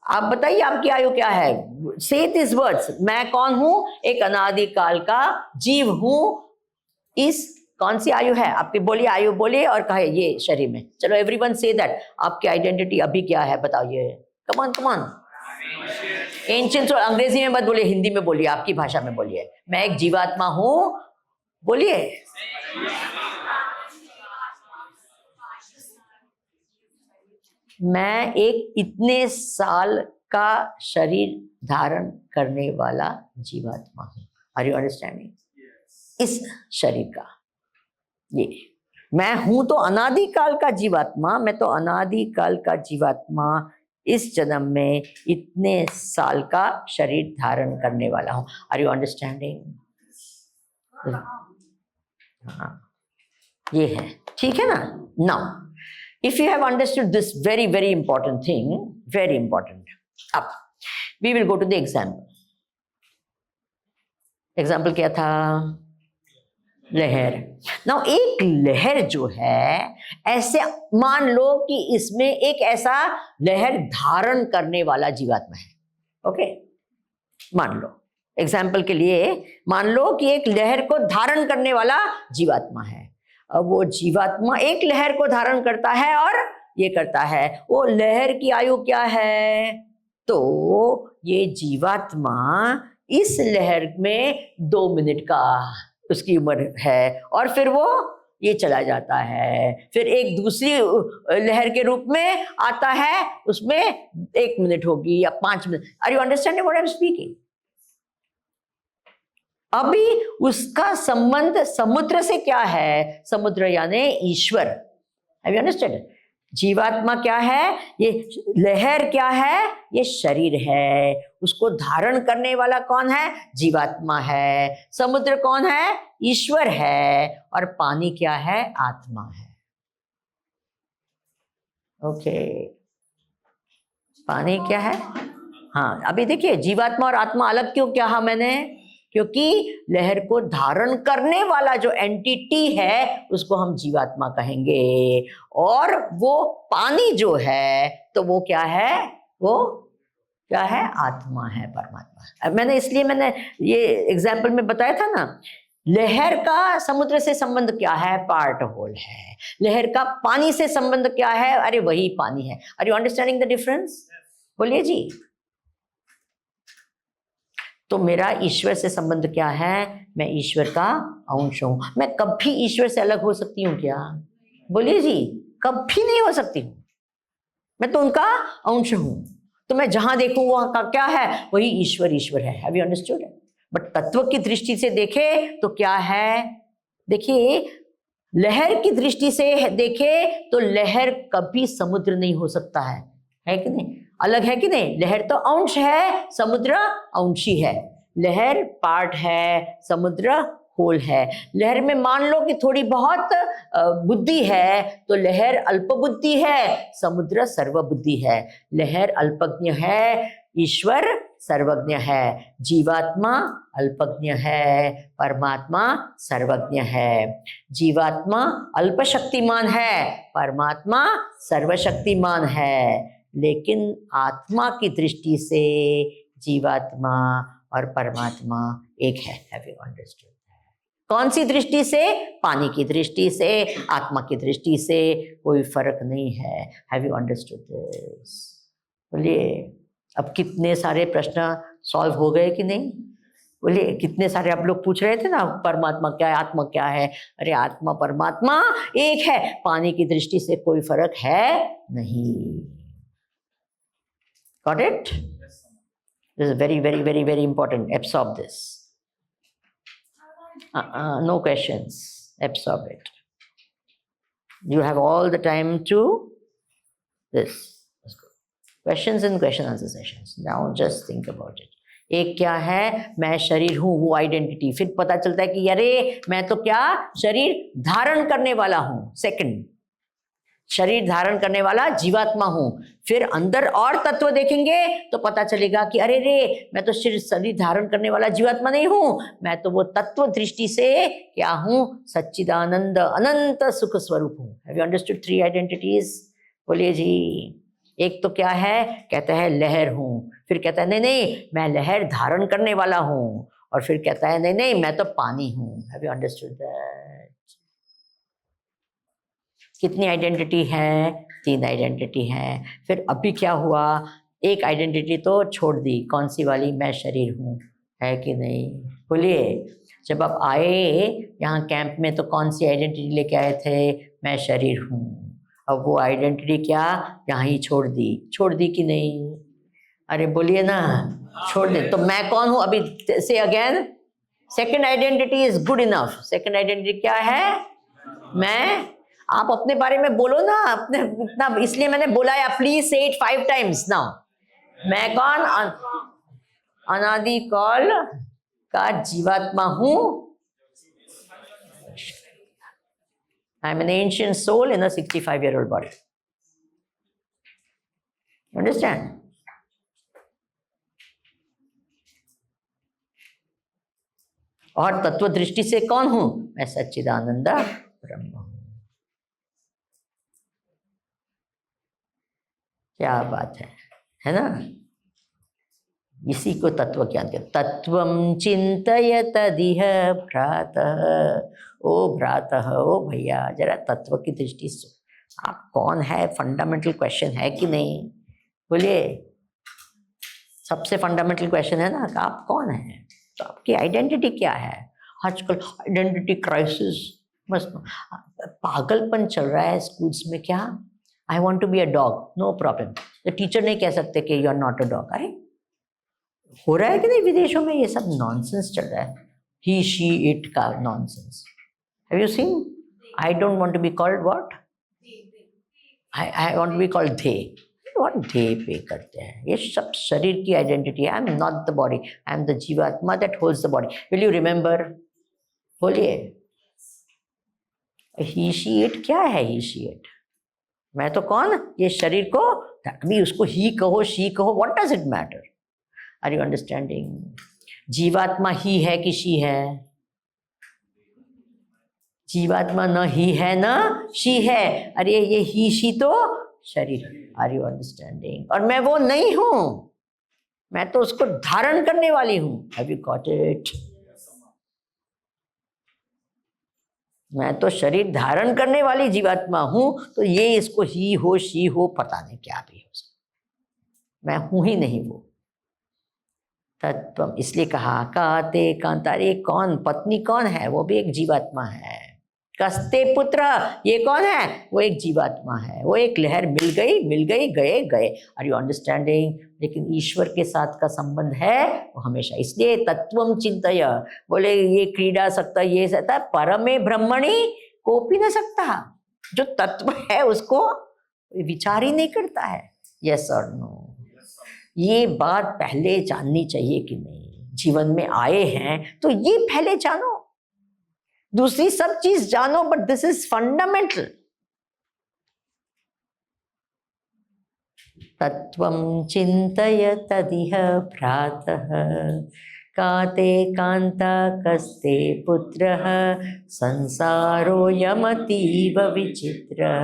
आप बताइए आपकी आयु क्या है? Say these words. मैं कौन हूं? एक अनादि काल का जीव हूं। इस कौन सी आयु है आपकी? बोलिए आयु, बोलिए और कहे ये शरीर में। चलो एवरीवन से दैट, आपकी आइडेंटिटी अभी क्या है बताइए। Come on, come on. Ancient soul, अंग्रेजी में मत बोलिए, हिंदी में बोलिए, आपकी भाषा में बोलिए। मैं एक जीवात्मा हूं, बोलिए। मैं एक इतने साल का शरीर धारण करने वाला जीवात्मा हूं। Are you understanding? इस शरीर का, ये मैं हूं तो अनादिकाल का जीवात्मा, मैं तो अनादिकाल का जीवात्मा इस जन्म में इतने साल का शरीर धारण करने वाला हूं। Are you understanding? हाँ, ये है, ठीक है ना। Now if you have understood this very very important thing, very important, अब we will go to the example. Example क्या था? लहर। नाउ एक लहर जो है, ऐसे मान लो कि इसमें एक ऐसा लहर धारण करने वाला जीवात्मा है। ओके, मान लो एग्जाम्पल के लिए, मान लो कि एक लहर को धारण करने वाला जीवात्मा है। अब वो जीवात्मा एक लहर को धारण करता है और ये करता है। वो लहर की आयु क्या है? तो ये जीवात्मा इस लहर में 2 मिनट का उसकी उम्र है, और फिर वो ये चला जाता है, फिर एक दूसरी लहर के रूप में आता है, उसमें 1 मिनट होगी या 5 minute. Are you understanding what I am speaking? अभी उसका संबंध समुद्र से क्या है? समुद्र यानी ईश्वर। Have you understand? जीवात्मा क्या है? ये लहर क्या है? ये शरीर है। उसको धारण करने वाला कौन है? जीवात्मा है। समुद्र कौन है? ईश्वर है। और पानी क्या है? आत्मा है। ओके, पानी क्या है? हाँ, अभी देखिए, जीवात्मा और आत्मा अलग क्यों कहा मैंने? क्योंकि लहर को धारण करने वाला जो एंटिटी है उसको हम जीवात्मा कहेंगे, और वो पानी जो है तो वो क्या है? वो क्या है? आत्मा है, परमात्मा। मैंने इसलिए मैंने ये एग्जाम्पल में बताया था ना, लहर का समुद्र से संबंध क्या है? पार्ट होल है। लहर का पानी से संबंध क्या है? अरे वही पानी है। Are you understanding the difference? बोलिए जी। तो मेरा ईश्वर से संबंध क्या है? मैं ईश्वर का अंश हूं। मैं कभी ईश्वर से अलग हो सकती हूँ क्या? बोलिए जी। कभी नहीं हो सकती हूँ। मैं तो उनका अंश हूं। तो मैं जहां देखूं वहां का क्या है? वही ईश्वर ईश्वर है। Have you understood? बट तत्व की दृष्टि से देखे तो क्या है? देखिए, लहर की दृष्टि से देखे तो लहर कभी समुद्र नहीं हो सकता है कि नहीं? अलग है कि नहीं? लहर तो अंश है, समुद्र अंशी है। लहर पार्ट है, समुद्र होल है। लहर में मान लो कि थोड़ी बहुत बुद्धि है तो लहर अल्प बुद्धि है, समुद्र सर्वबुद्धि है। लहर अल्पज्ञ है, ईश्वर सर्वज्ञ है। जीवात्मा अल्पज्ञ है, परमात्मा सर्वज्ञ है। जीवात्मा अल्पशक्तिमान है, परमात्मा सर्वशक्तिमान है। लेकिन आत्मा की दृष्टि से जीवात्मा और परमात्मा एक है। Have you understood? कौन सी दृष्टि से? पानी की दृष्टि से, आत्मा की दृष्टि से कोई फर्क नहीं है। Have you understood this? बोलिए, अब कितने सारे प्रश्न सॉल्व हो गए कि नहीं? बोलिए, कितने सारे आप लोग पूछ रहे थे ना, परमात्मा क्या है, आत्मा क्या है? अरे आत्मा परमात्मा एक है, पानी की दृष्टि से कोई फर्क है नहीं। Got it? This is very, very, very, very important. Absorb this. No questions. Absorb it. You have all the time to this. Let's go. Questions and question answer sessions. Now just think about it. एक क्या है? मैं शरीर हूं, वो आइडेंटिटी। फिर पता चलता है कि अरे मैं तो क्या? शरीर धारण करने वाला हूं। सेकंड, शरीर धारण करने वाला जीवात्मा हूं। फिर अंदर और तत्व देखेंगे तो पता चलेगा कि अरे रे, मैं तो शरीर धारण करने वाला जीवात्मा नहीं हूं, मैं तो वो तत्व दृष्टि से क्या हूं? सच्चिदानंद अनंत सुख स्वरूप हूं। Have you understood 3 identities? बोलिए जी। एक तो क्या है? कहता है लहर हूं। फिर कहता है नहीं नहीं, मैं लहर धारण करने वाला हूं। और फिर कहता है नहीं नहीं, मैं तो पानी हूं। Have you understood that? कितनी आइडेंटिटी है? 3 आइडेंटिटी है। फिर अभी क्या हुआ? एक आइडेंटिटी तो छोड़ दी। कौन सी वाली? मैं शरीर हूं। है कि नहीं? बोलिए। जब आप आए यहाँ कैंप में तो कौन सी आइडेंटिटी लेके आए थे? मैं शरीर हूं। अब वो आइडेंटिटी क्या यहाँ ही छोड़ दी? छोड़ दी कि नहीं? अरे बोलिए ना, छोड़ दे। तो मैं कौन हूं? अभी से again, second identity is good enough. Second identity क्या है? मैं आप अपने बारे में बोलो ना, अपने इतना, इसलिए मैंने बोला है प्लीज से इट 5 times नाउ। मैं कौन? अनादि काल का जीवात्मा हूं। I am an ancient soul in a 65-year-old body. Understand? और तत्व दृष्टि से कौन हूं? मैं सच्चिदानंद ब्रह्म हूं। क्या बात है ना? इसी को तत्व ज्ञान कहते। तत्वं चिंतय तदिह भ्रातः। ओ भ्रातः, ओ भैया, जरा तत्व की दृष्टि से आप कौन है, फंडामेंटल क्वेश्चन है कि नहीं? बोलिए, सबसे फंडामेंटल क्वेश्चन है ना, आप कौन है, तो आपकी आइडेंटिटी क्या है? आजकल आइडेंटिटी क्राइसिस, बस पागलपन चल रहा है स्कूल्स में। क्या? I want to be a dog, no problem. तो टीचर नहीं कह सकते कि you are not a dog. अरे हो रहा है कि नहीं विदेशों में? ये सब नॉनसेंस चल रहा है, ही शी इट का nonsense. Have you seen? I don't want to be called what, I want to be called they. What they pay करते हैं? ये सब शरीर की आइडेंटिटी है। I am not the body, I am the जीवात्मा that holds the body. Will you remember? बोलिए, ही शी इट क्या है? ही शी इट, मैं तो कौन? ये शरीर को, अभी उसको ही कहो शी कहो, what does it matter? Are you understanding? जीवात्मा ही है कि शी है? जीवात्मा न ही है न शी है। अरे ये ही शी तो शरीर। Are you understanding? और मैं वो नहीं हूं, मैं तो उसको धारण करने वाली हूं। Have you got it? मैं तो शरीर धारण करने वाली जीवात्मा हूं, तो ये इसको ही हो शी हो पता नहीं क्या भी हो सकता, मैं हूं ही नहीं वो तत्व। इसलिए कहा काते कांता। ये कौन? पत्नी कौन है? वो भी एक जीवात्मा है। कस्ते पुत्र, ये कौन है? वो एक जीवात्मा है। वो एक लहर, मिल गई गए गए। Are you understanding? लेकिन ईश्वर के साथ का संबंध है वो हमेशा। इसलिए तत्वम चिंतय, बोले ये क्रीड़ा सकता, ये सकता, परमे ब्रह्मणि कोपी न सकता। जो तत्व है उसको विचार ही नहीं करता है। यस और नो? ये बात पहले जाननी चाहिए कि नहीं? जीवन में आए हैं तो ये पहले जानो, दूसरी सब चीज जानो, बट दिस इज फंडामेंटल। तत्वं चिंतय तदिह भ्रातः, काते कांता कस्ते पुत्रः, संसारोऽयमतीव विचित्रः,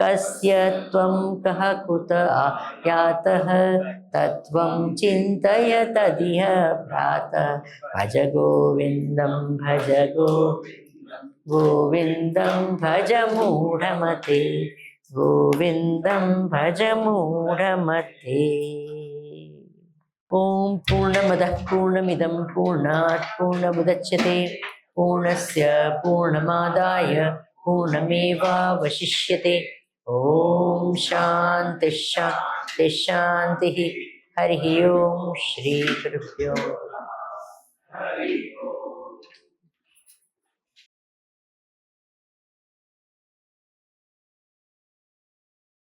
कस्य त्वं कः कुत आयातः, तत्वं चिंतय तदिह भ्रातः, भज गोविंदं भज गोविंदं भज मूढ़मते, गोविंदं भज मूढ़मते। ओम पूर्णमदः पूर्णमिदं पूर्णात् पूर्णमुदच्यते, पूर्णस्य पूर्णमादाय पूर्णमेवावशिष्यते। ओम शांति शांति शांति। हरि ओम। श्री गुरुभ्यो।